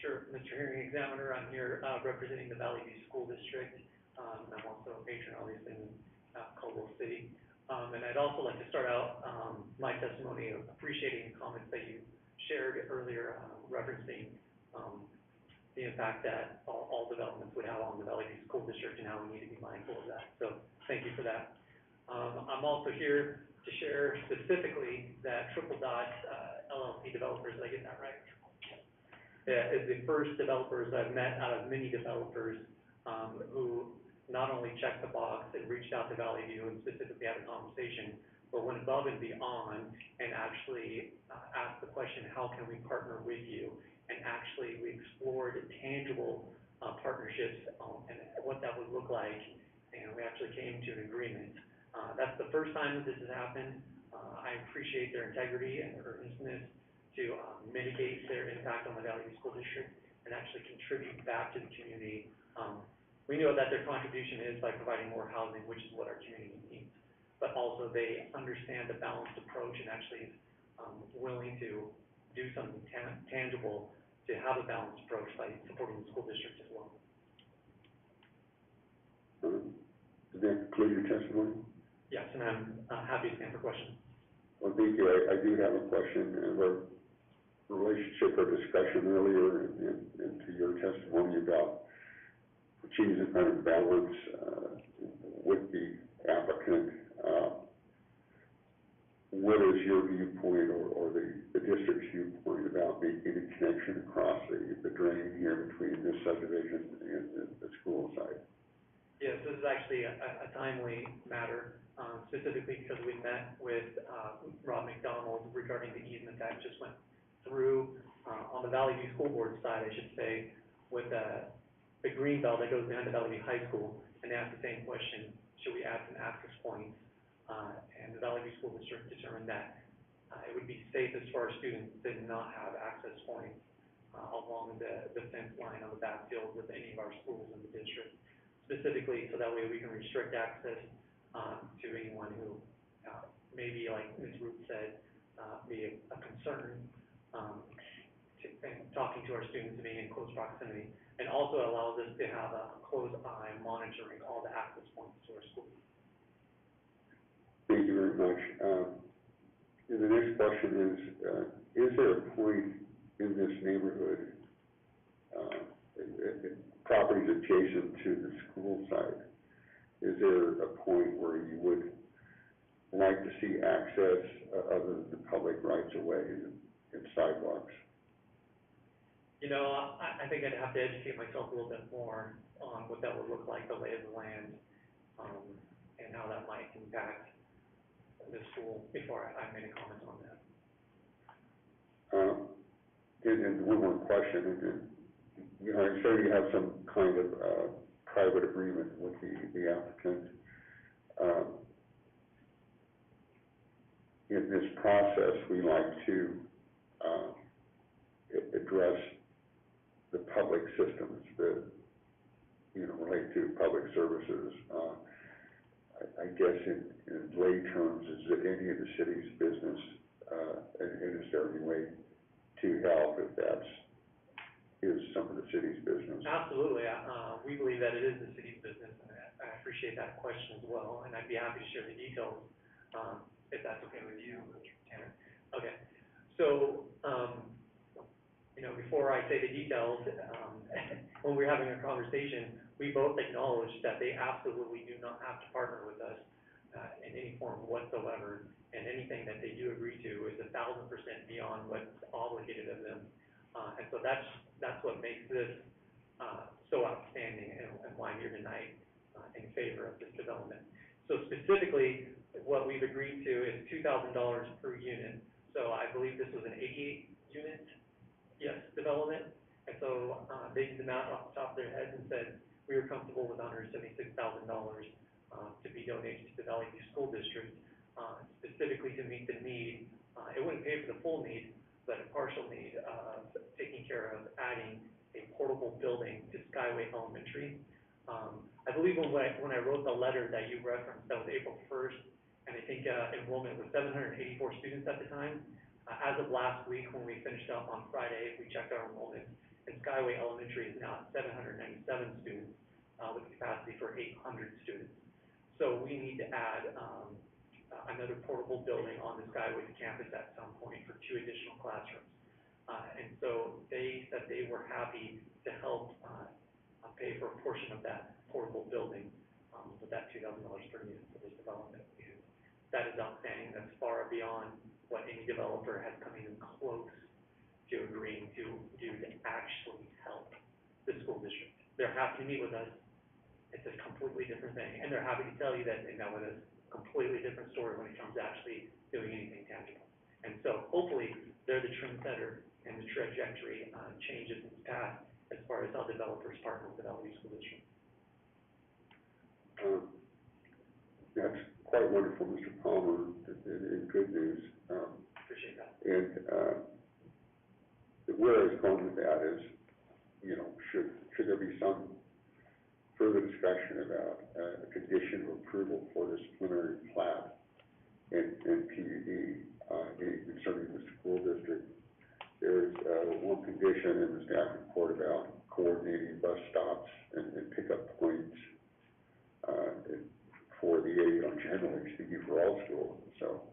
Sure, Mr. Hearing Examiner, I'm here representing the Valley View School District. I'm also a patron, obviously, in Caldwell City. And I'd also like to start out my testimony of appreciating the comments that you shared earlier, referencing the impact that all developments would have on the Valley View School District and how we need to be mindful of that. So thank you for that. I'm also here to share specifically that Triple Dot LLC developers, did I get that right? Is the first developers I've met out of many developers who not only checked the box and reached out to Valley View and specifically had a conversation, but went above and beyond and actually asked the question, how can we partner with you? And actually, we explored tangible partnerships and what that would look like, and we actually came to an agreement. That's the first time that this has happened. I appreciate their integrity and their earnestness to mitigate their impact on the Valley View School District and actually contribute back to the community. We know that their contribution is by providing more housing, which is what our community needs, but also they understand the balanced approach and actually willing to do something tangible to have a balanced approach by supporting the school district as well. Did that conclude your testimony? Yes, and I'm happy to stand for questions. Well, thank you. I do have a question. Our relationship or discussion earlier and to your testimony about achieving some kind of balance with the applicant. What is your viewpoint or the district's viewpoint about making a connection across the drain here between this subdivision and the school site? Yes, this is actually a timely matter, specifically because we met with, Rob McDonald regarding the easement that just went through, on the Valley View School Board side, I should say, with, the green belt that goes behind the Valley View High School, and they asked the same question, should we add some access points? And the Valley View School District determined that, it would be safest for our students to not have access points, along the fence line on the backfield with any of our schools in the district, specifically so that way we can restrict access, to anyone who, maybe, like Ms. Root said, be a concern, and talking to our students and being in close proximity, and also allows us to have a close eye monitoring all the access points to our schools. Thank you very much. The next question is there a point in this neighborhood, properties adjacent to the school site, is there a point where you would like to see access other than the public rights of way and sidewalks? You know, I think I'd have to educate myself a little bit more on what that would look like, the lay of the land, and how that might impact the school before I made a comment on that. And one more question, and you know, I'm sure you have some kind of private agreement with the applicant. In this process, we like to address the public systems that, you know, relate to public services. I guess in lay terms, is it any of the city's business, and is there any way to help if is some of the city's business? Absolutely. We believe that it is the city's business, and I appreciate that question as well, and I'd be happy to share the details, if that's okay with you, Tanner. Okay. So, you know, before I say the details, when we're having a conversation, we both acknowledge that they absolutely do not have to partner with us, in any form whatsoever, and anything that they do agree to is 1,000% beyond what's obligated of them. And so that's what makes this, so outstanding, and why I'm here tonight, in favor of this development. So specifically, what we've agreed to is $2,000 per unit. So I believe this was an 88-unit, yes, development. And so, they did the math off the top of their heads and said, we were comfortable with $176,000, to be donated to the Valley View School District, specifically to meet the need. It wouldn't pay for the full need, but a partial need of taking care of adding a portable building to Skyway Elementary. I believe when I wrote the letter that you referenced, that was April 1st, and I think enrollment was 784 students at the time. As of last week, when we finished up on Friday, we checked our enrollment, and Skyway Elementary is now at 797 students, with capacity for 800 students. So we need to add another portable building on the Skyway campus at some point for 2 additional classrooms. And so they said they were happy to help pay for a portion of that portable building, with that $2,000 per unit for this development. And that is outstanding. That's far beyond what any developer has come even close to agreeing to do to actually help the school district. They're happy to meet with us. It's a completely different thing, and they're happy to tell you that they met with us. Completely different story when it comes to actually doing anything tangible. And so hopefully they're the trendsetter, and the trajectory changes its path as far as how developers partner with the Valley View School District. That's quite wonderful, Mr. Palmer, and good news. Appreciate that. And where I was going with that is, you know, should there be some further discussion about a condition of approval for this preliminary plat and PUD concerning the school district? There's one condition in the staff report about coordinating bus stops and pickup points for the area, generally speaking, for all schools. So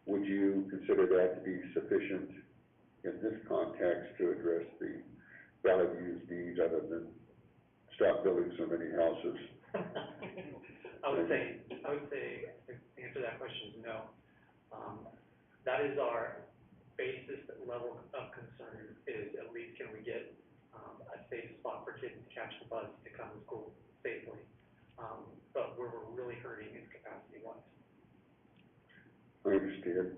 would you consider that to be sufficient in this context to address the Valley View's needs other than stop building so many houses? I would say, the answer to that question is no. That is our basis maintenance capacity wise. I understand.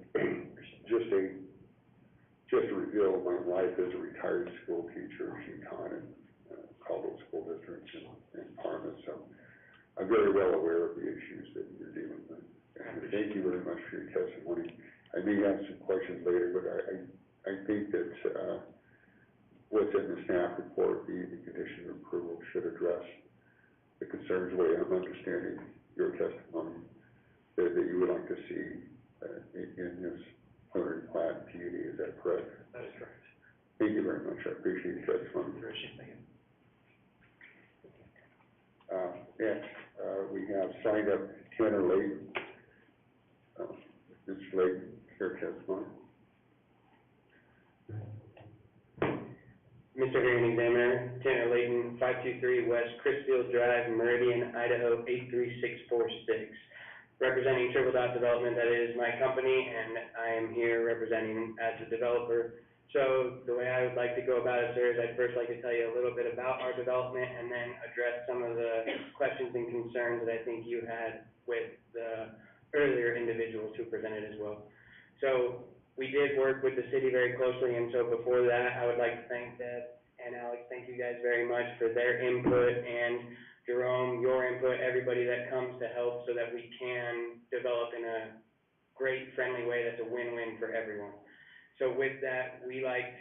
Just to reveal, my wife is a retired school teacher. She taught in Caldwell School District in Parma, so I'm very well aware of the issues that you're dealing with. And thank you very much for your testimony. I may have some questions later, but I think that what's in the staff report, the condition of approval, should address the concerns the way I'm understanding your testimony that you would like to see in this preliminary plat PUD. Is that correct? That is correct. Thank you very much. I appreciate your testimony. Next, we have signed up Tanner Layton. Mr. Layton, your testimony. Mr. Hearing Examiner, Tanner Layton, 523 West Chrisfield Drive, Meridian, Idaho, 83646. Representing Triple Dot Development, that is my company, and I am here representing as a developer. So the way I would like to go about it, sir, is I'd first like to tell you a little bit about our development and then address some of the questions and concerns that I think you had with the earlier individuals who presented as well. So we did work with the city very closely, and so before that, I would like to thank Deb and Alex. Thank you guys very much for their input, and Jerome, your input, everybody that comes to help so that we can develop in a great, friendly way that's a win-win for everyone. So with that, we like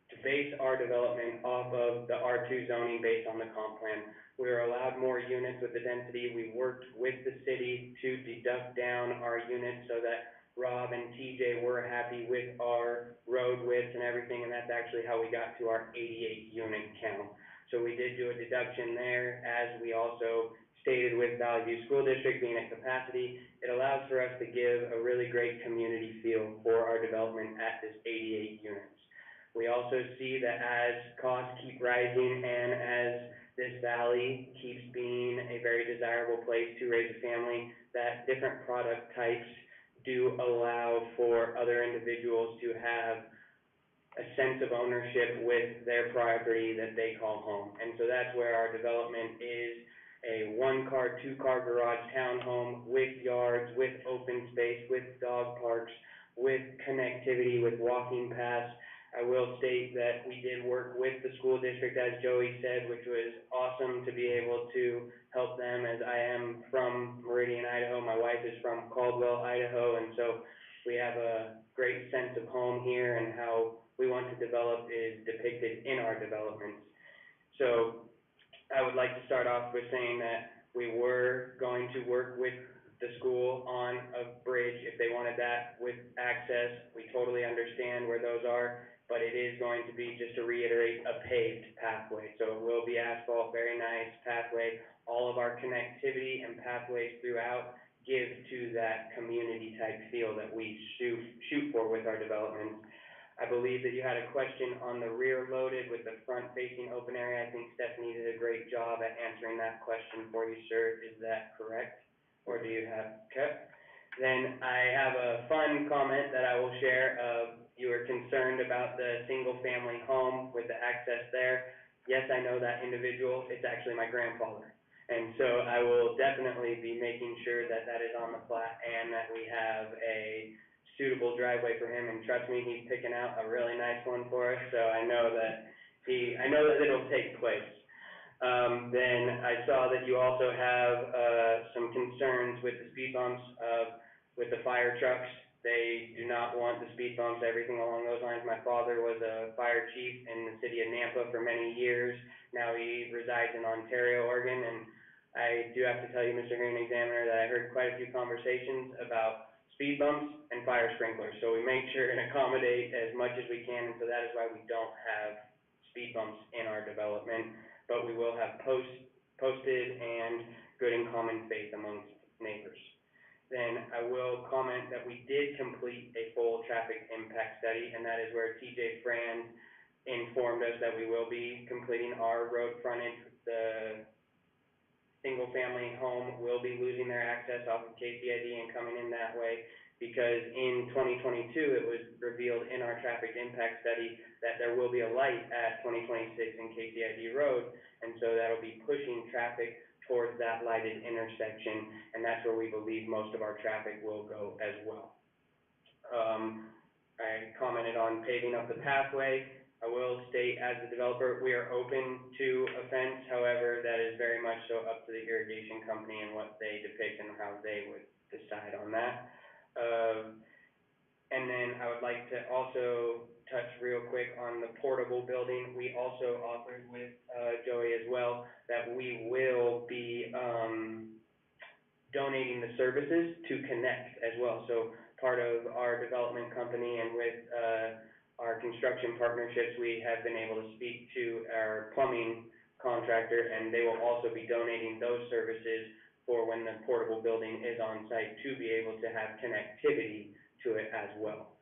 to base our development off of the R2 zoning based on the comp plan. We were allowed more units with the density. We worked with the city to deduct down our units so that Rob and TJ were happy with our road widths and everything, and that's actually how we got to our 88 unit count. So we did do a deduction there, as we also stated with Valley View School District being at capacity. It allows for us to give a really great community feel for our development at this 88 units. We also see that as costs keep rising and as this valley keeps being a very desirable place to raise a family, that different product types do allow for other individuals to have a sense of ownership with their property that they call home. And so that's where our development is a one-car, two-car garage townhome with yards, with open space, with dog parks, with connectivity, with walking paths. I will state that we did work with the school district, as Joey said, which was awesome to be able to help them, as I am from Meridian, Idaho. My wife is from Caldwell, Idaho, and so we have a great sense of home here, and how we want to develop is depicted in our developments. So I would like to start off with saying that we were going to work with the school on a bridge if they wanted that with access. We totally understand where those are, but it is going to be, just to reiterate, a paved pathway. So it will be asphalt, very nice pathway. All of our connectivity and pathways throughout give to that community type feel that we shoot for with our development. I believe that you had a question on the rear loaded with the front facing open area. I think Stephanie did a great job at answering that question for you, sir. Is that correct? Or do you have, okay? Then I have a fun comment that I will share of, you were concerned about the single family home with the access there. Yes, I know that individual. It's actually my grandfather. And so I will definitely be making sure that that is on the plat and that we have a suitable driveway for him, and trust me, he's picking out a really nice one for us, so I know that it'll take place. Then I saw that you also have some concerns with the speed bumps with the fire trucks. They do not want the speed bumps, everything along those lines. My father was a fire chief in the city of Nampa for many years. Now he resides in Ontario, Oregon, and I do have to tell you, Mr. Hearing Examiner, that I heard quite a few conversations about speed bumps and fire sprinklers. So we make sure and accommodate as much as we can, and so that is why we don't have speed bumps in our development, but we will have posted and good and common faith amongst neighbors. Then I will comment that we did complete a full traffic impact study, and that is where TJ Frand informed us that we will be completing our road frontage. The single family home will be losing their access off of KCID and coming in that way, because in 2022 it was revealed in our traffic impact study that there will be a light at 2026 in KCID Road, and so that'll be pushing traffic towards that lighted intersection, and that's where we believe most of our traffic will go as well. I commented on paving up the pathway. I will state, as the developer, we are open to a fence, however, that is very much so up to the irrigation company and what they depict and how they would decide on that. And then I would like to also touch real quick on the portable building. We also offered with, Joey as well, that we will be, donating the services to connect as well. So part of our development company and with, our construction partnerships, we have been able to speak to our plumbing contractor, and they will also be donating those services for when the portable building is on site to be able to have connectivity to it as well.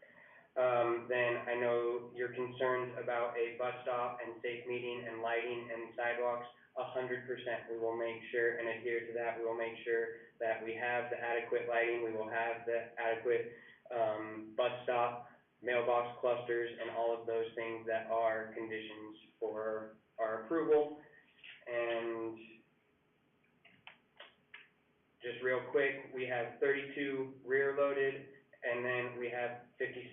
Then I know your concerns about a bus stop and safe meeting and lighting and sidewalks, 100%. We will make sure and adhere to that. We will make sure that we have the adequate lighting, we will have the adequate, bus stop, mailbox clusters, and all of those things that are conditions for our approval. And just real quick, we have 32 rear loaded, and then we have 56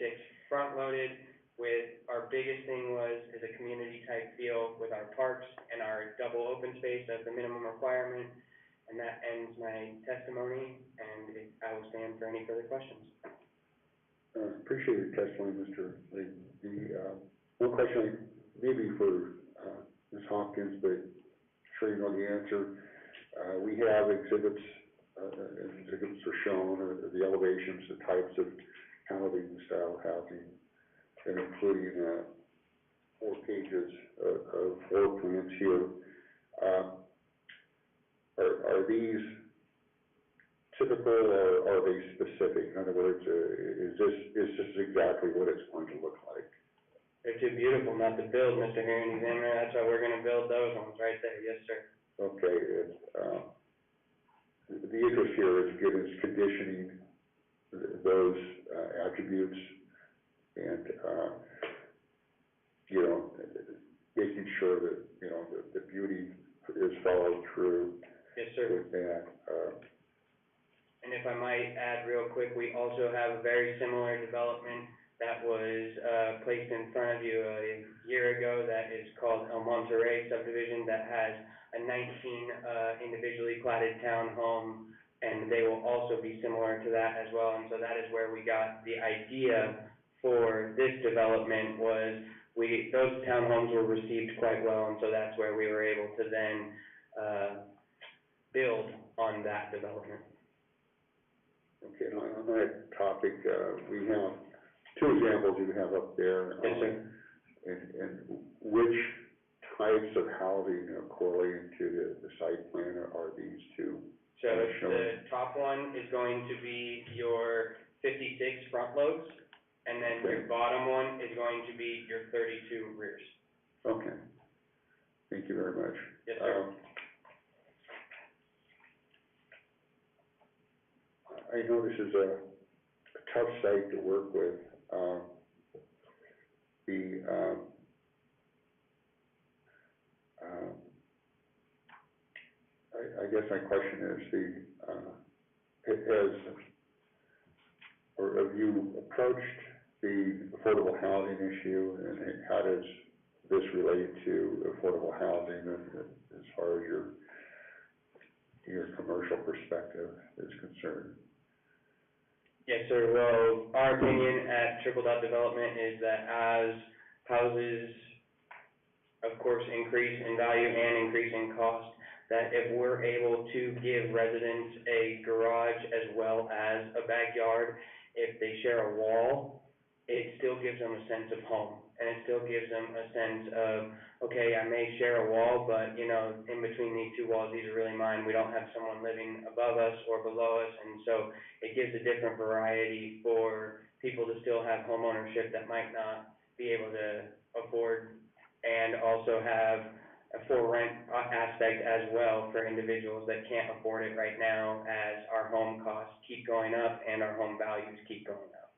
front loaded. With our biggest thing is a community type feel with our parks and our double open space as the minimum requirement. And that ends my testimony, and I will stand for any further questions. Appreciate your testimony, Mr. Lee. The, one question, maybe for, Ms. Hopkins, but I'm sure you know the answer. We have exhibits, and exhibits are shown, the elevations, the types of housing, style of housing, and including, 4 pages of floor plans here. Are these typical, or are they specific? In other words, is this exactly what it's going to look like? They're too beautiful not to build, Mr. Hearing Examiner. That's why we're gonna build those ones right there. Yes, sir. Okay, the interest here is, again, is conditioning those attributes and, you know, making sure that, you know, the beauty is followed through. Yes, sir. With that. And if I might add real quick, we also have a very similar development that was, placed in front of you a year ago that is called Monterey Subdivision, that has a 19, individually platted townhome, and they will also be similar to that as well. And so that is where we got the idea for this development was those townhomes were received quite well, and so that's where we were able to then, build on that development. Okay, on that topic, we have 2 examples you have up there. Yes, sir. And which types of housing correlating to the site plan are these 2? So the top one is going to be your 56 front loads, and then your bottom one is going to be your 32 rears. Okay. Thank you very much. Yes, sir. I know this is a tough site to work with. I guess my question is, have you approached the affordable housing issue, and how does this relate to affordable housing as far as your commercial perspective is concerned? Yes, sir. Well, our opinion at Triple Dot Development is that as houses, of course, increase in value and increase in cost, that if we're able to give residents a garage as well as a backyard, if they share a wall, it still gives them a sense of home. And it still gives them a sense of, okay, I may share a wall, but, you know, in between these 2 walls, these are really mine. We don't have someone living above us or below us. And so it gives a different variety for people to still have home ownership that might not be able to afford, and also have a for rent aspect as well for individuals that can't afford it right now, as our home costs keep going up and our home values keep going up.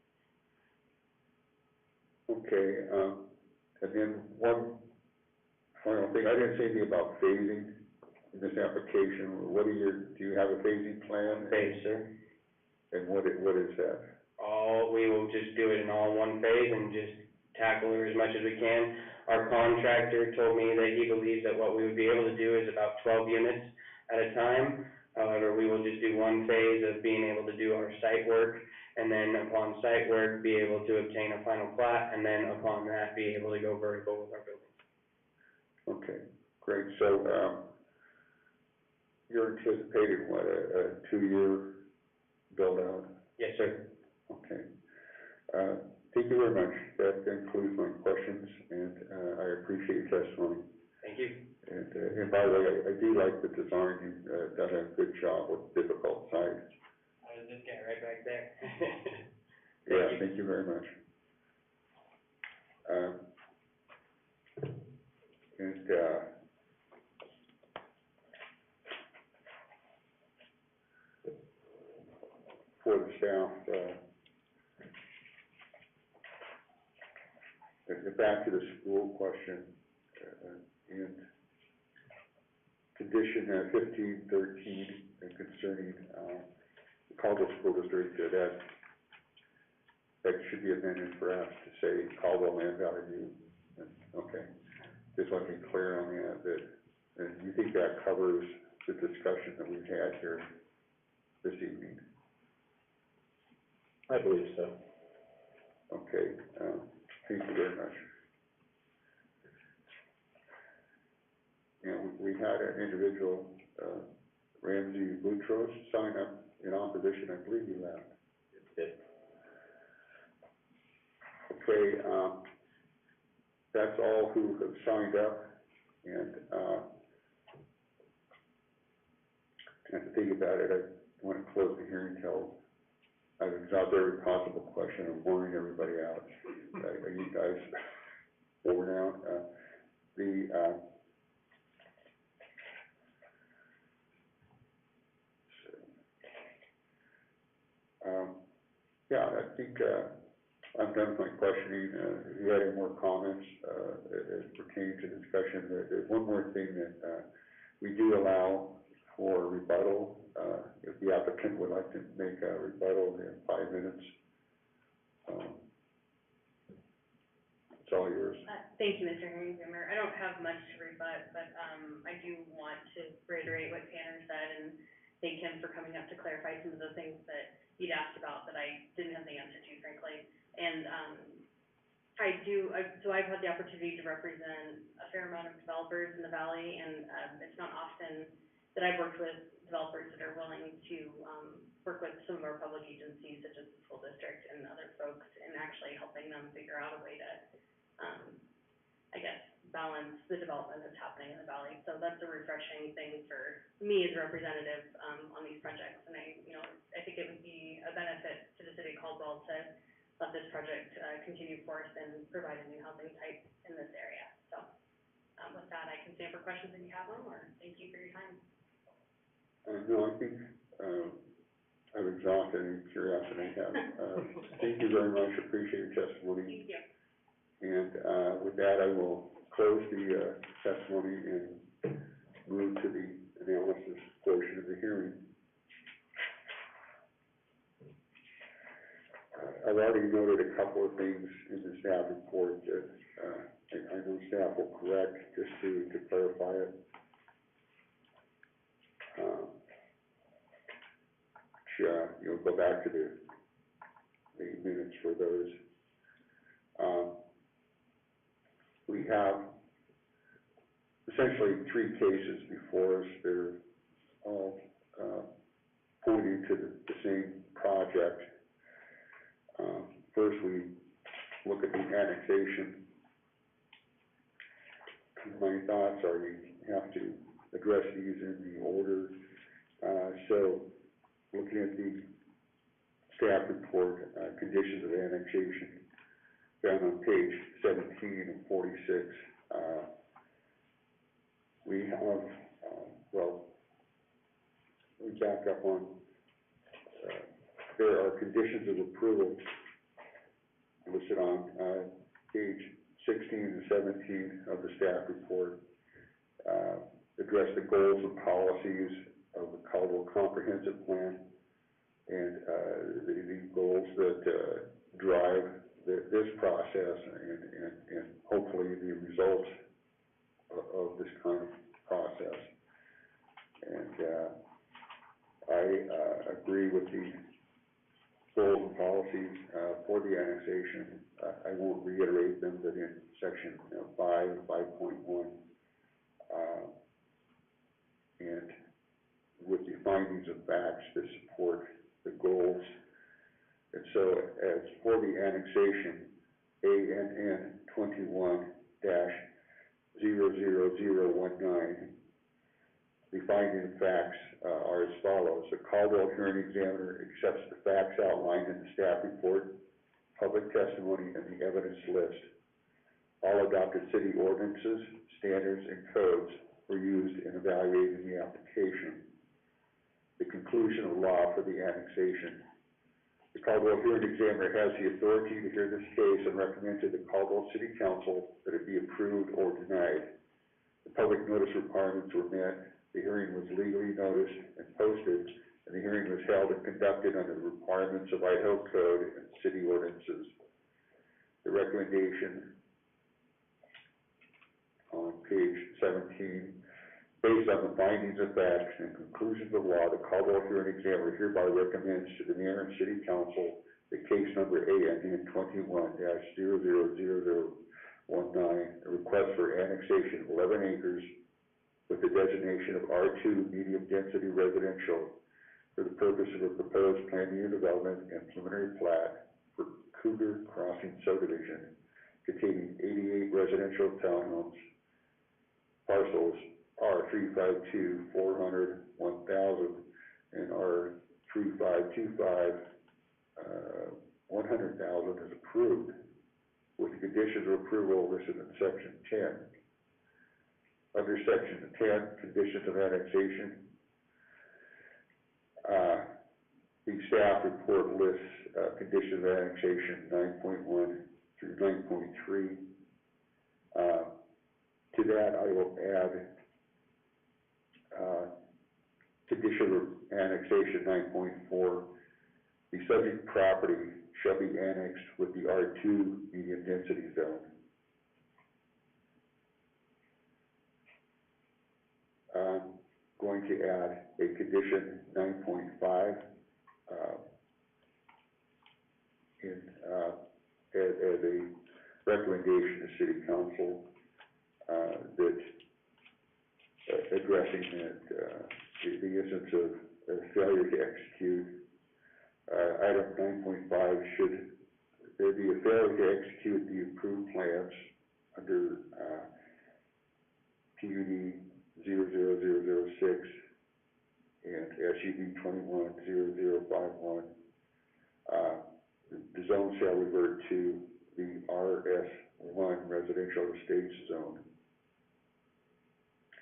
Okay, and then one final thing, I didn't say anything about phasing in this application, what are do you have a phasing plan? Phase, sir. And what is that? We will just do it in all one phase and just tackle it as much as we can. Our contractor told me that he believes that what we would be able to do is about 12 units at a time. However, we will just do one phase of being able to do our site work, and then upon site work, be able to obtain a final plat, and then upon that, be able to go vertical with our building. Okay, great. So, you're anticipating what, a 2-year build out? Yes, sir. Okay. Thank you very much. That concludes my questions, and, I appreciate your testimony. Thank you. And by the way, I do like the design. You've done a good job with difficult sites. I was this guy right back there. Yeah, thank you very much. For the staff, back to the school question, and condition 1513 concerning the Caldwell School District, that should be amended perhaps to say Caldwell Land Value. Okay, just want to be clear on that, and you think that covers the discussion that we've had here this evening? I believe so. Okay, thank you very much. And we had an individual, Ramsey Boutros, sign up in opposition. I believe he left. Yes. Okay, that's all who have signed up, and to think about it, I want to close the hearing till I've exhausted every possible question and worrying everybody out. Are you guys worn out? Yeah, I think I'm done with my questioning. If you had any more comments as pertaining to discussion, there's one more thing that we do allow for rebuttal. If the applicant would like to make a rebuttal in 5 minutes, it's all yours. Thank you, Mr. Herringzimmer. I don't have much to rebut, but, I do want to reiterate what Tanner said and thank him for coming up to clarify some of the things that he'd asked about that I didn't have the answer to, frankly. And, so I've had the opportunity to represent a fair amount of developers in the valley, and, it's not often that I've worked with developers that are willing to, work with some of our public agencies, such as the school district and other folks, in actually helping them figure out a way to, I guess, balance the development that's happening in the valley. So that's a refreshing thing for me as a representative, on these projects. And I think it would be a benefit to the city of Caldwell to let this project, continue forth and provide a new housing type in this area. So, with that, I can stand for questions if you have them, or thank you for your time. No, I think I've exhausted any curiosity I have. Thank you very much. Appreciate your testimony. Thank you. And with that, I will close the testimony and move to the analysis portion of the hearing. I've already noted a couple of things in the staff report that I know staff will correct just to clarify it. Go back to the minutes for those. We have essentially 3 cases before us. They're all pointing to the same project. First, we look at the annexation. My thoughts are you have to address these in the order. So, looking at the staff report, conditions of annexation, down on page 17 and 46, we have, we back up on, there are conditions of approval listed on page 16 and 17 of the staff report. address the goals and policies of the Caldwell Comprehensive Plan, and, the goals that, drive this process and hopefully the results of this kind of process. And, I agree with the goals and policies, for the annexation. I won't reiterate them, but in section 5.1, and with the findings of facts that support the goals. And so, as for the annexation, ANN 21-00019, the finding of facts are as follows. The Caldwell hearing examiner accepts the facts outlined in the staff report, public testimony, and the evidence list. All adopted city ordinances, standards, and codes were used in evaluating the application. The conclusion of law for the annexation. The Caldwell hearing examiner has the authority to hear this case and recommend to the Caldwell City Council that it be approved or denied. The public notice requirements were met. The hearing was legally noticed and posted, and the hearing was held and conducted under the requirements of Idaho Code and city ordinances. The recommendation on page 17, based on the findings of facts and conclusions of law, the Caldwell hearing examiner hereby recommends to the mayor and city council that case number ANN 21-00019, a request for annexation of 11 acres with the designation of R2 medium density residential for the purpose of a proposed planned unit development and preliminary plat for Cougar Crossing Subdivision containing 88 residential townhomes, parcels R352-400-1000 and R3525-100,000 is approved with the conditions of approval listed in section 10. Under section 10, conditions of annexation, the staff report lists conditions of annexation 9.1 through 9.3. To that, I will add condition of annexation 9.4. The subject property shall be annexed with the R2 medium density zone. I'm going to add a condition 9.5 as a recommendation to City Council that addressing that the instance of failure to execute. Item 9.5, should there be a failure to execute the approved plans under PUD 00006 and SUD 21-0051, the zone shall revert to the RS1 residential estates zone.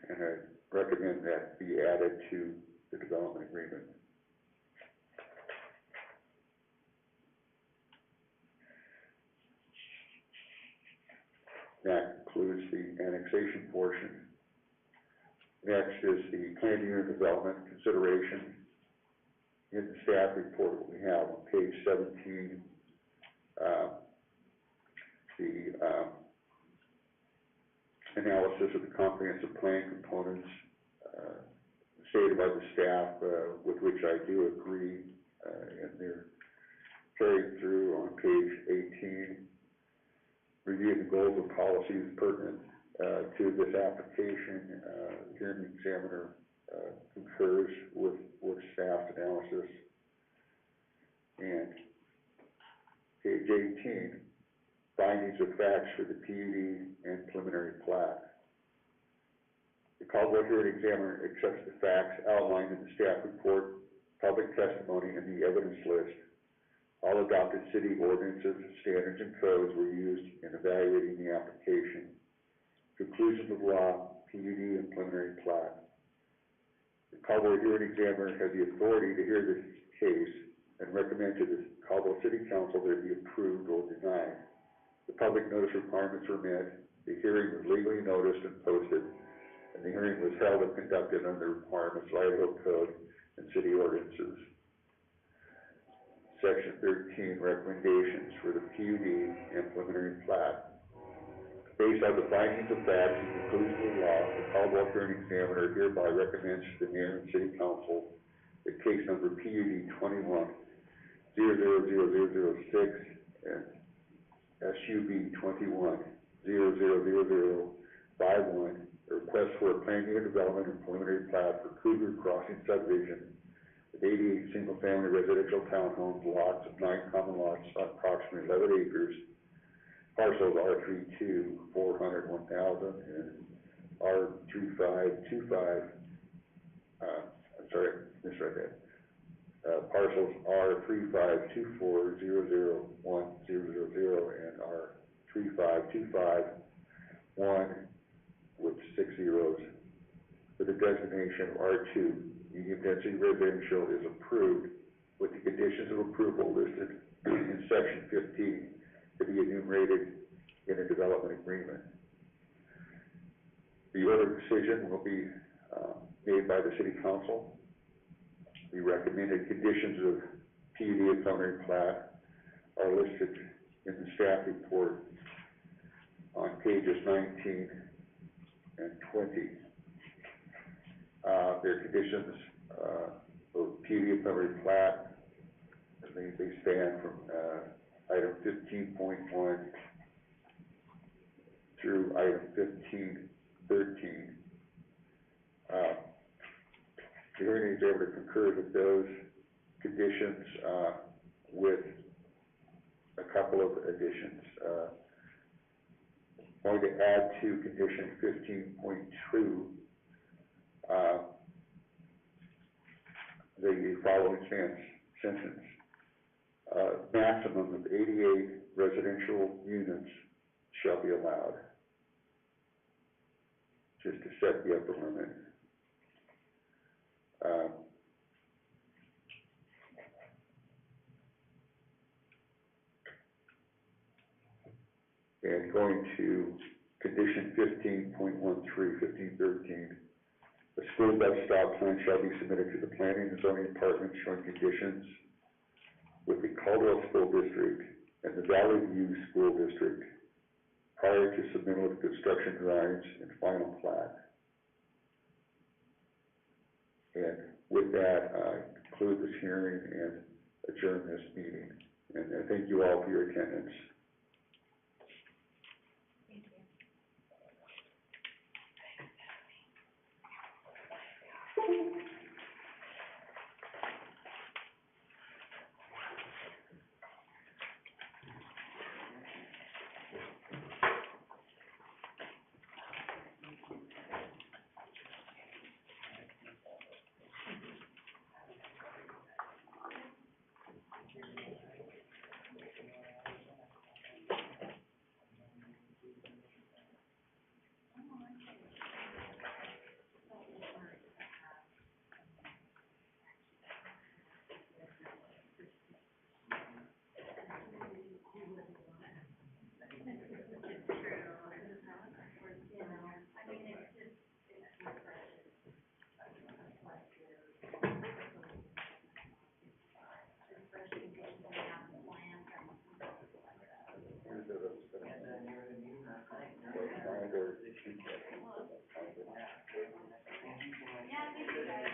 And I recommend that be added to the development agreement. That concludes the annexation portion. Next is the planned unit development consideration. In the staff report that we have on page 17, the analysis of the comprehensive plan components stated by the staff, with which I do agree, and they're carried through on page 18. Review the goals and policies pertinent to this application. The hearing examiner concurs with staff's analysis. And page 18, findings of facts for the PUD and preliminary plat. The Caldwell hearing examiner accepts the facts outlined in the staff report, public testimony, and the evidence list. All adopted city ordinances, standards, and codes were used in evaluating the application. Conclusions of law, PUD, and preliminary plat. The Caldwell hearing examiner has the authority to hear this case and recommend to the Caldwell City Council that it be approved or denied. The public notice requirements were met. The hearing was legally noticed and posted. and the hearing was held and conducted under the requirements of Idaho Code and city ordinances. Section 13, recommendations for the PUD and preliminary plat. Based on the findings of fact and conclusions of law, the Caldwell hearing examiner hereby recommends to the mayor and city council that case number PUD 21-000006 and SUB 21-000051, a request for a planned unit development and preliminary plat for Cougar Crossing Subdivision, 88 single-family residential townhomes, lots of 9 common lots on approximately 11 acres, parcels R32, 400, 1,000, and R2525, I'm sorry, misread that. Parcels R3524, 00100, and R3525, with 6 zeros, with the designation of R2. Medium density residential is approved with the conditions of approval listed in section 15 to be enumerated in a development agreement. The order of decision will be made by the city council. The recommended conditions of PUD and preliminary plat are listed in the staff report on pages 19 and 20. Their conditions of PUD and preliminary plat, they span from item 15.1 through item 15.13. The hearing examiner concurs with those conditions with a couple of additions. I'm going to add to condition 15.2 the following sentence. Maximum of 88 residential units shall be allowed, just to set the upper limit. And going to condition 15.13, a school bus stop plan shall be submitted to the planning and zoning department showing conditions with the Caldwell School District and the Valley View School District prior to submittal of construction drawings and final plat. And with that, I conclude this hearing and adjourn this meeting. And I thank you all for your attendance. Yeah,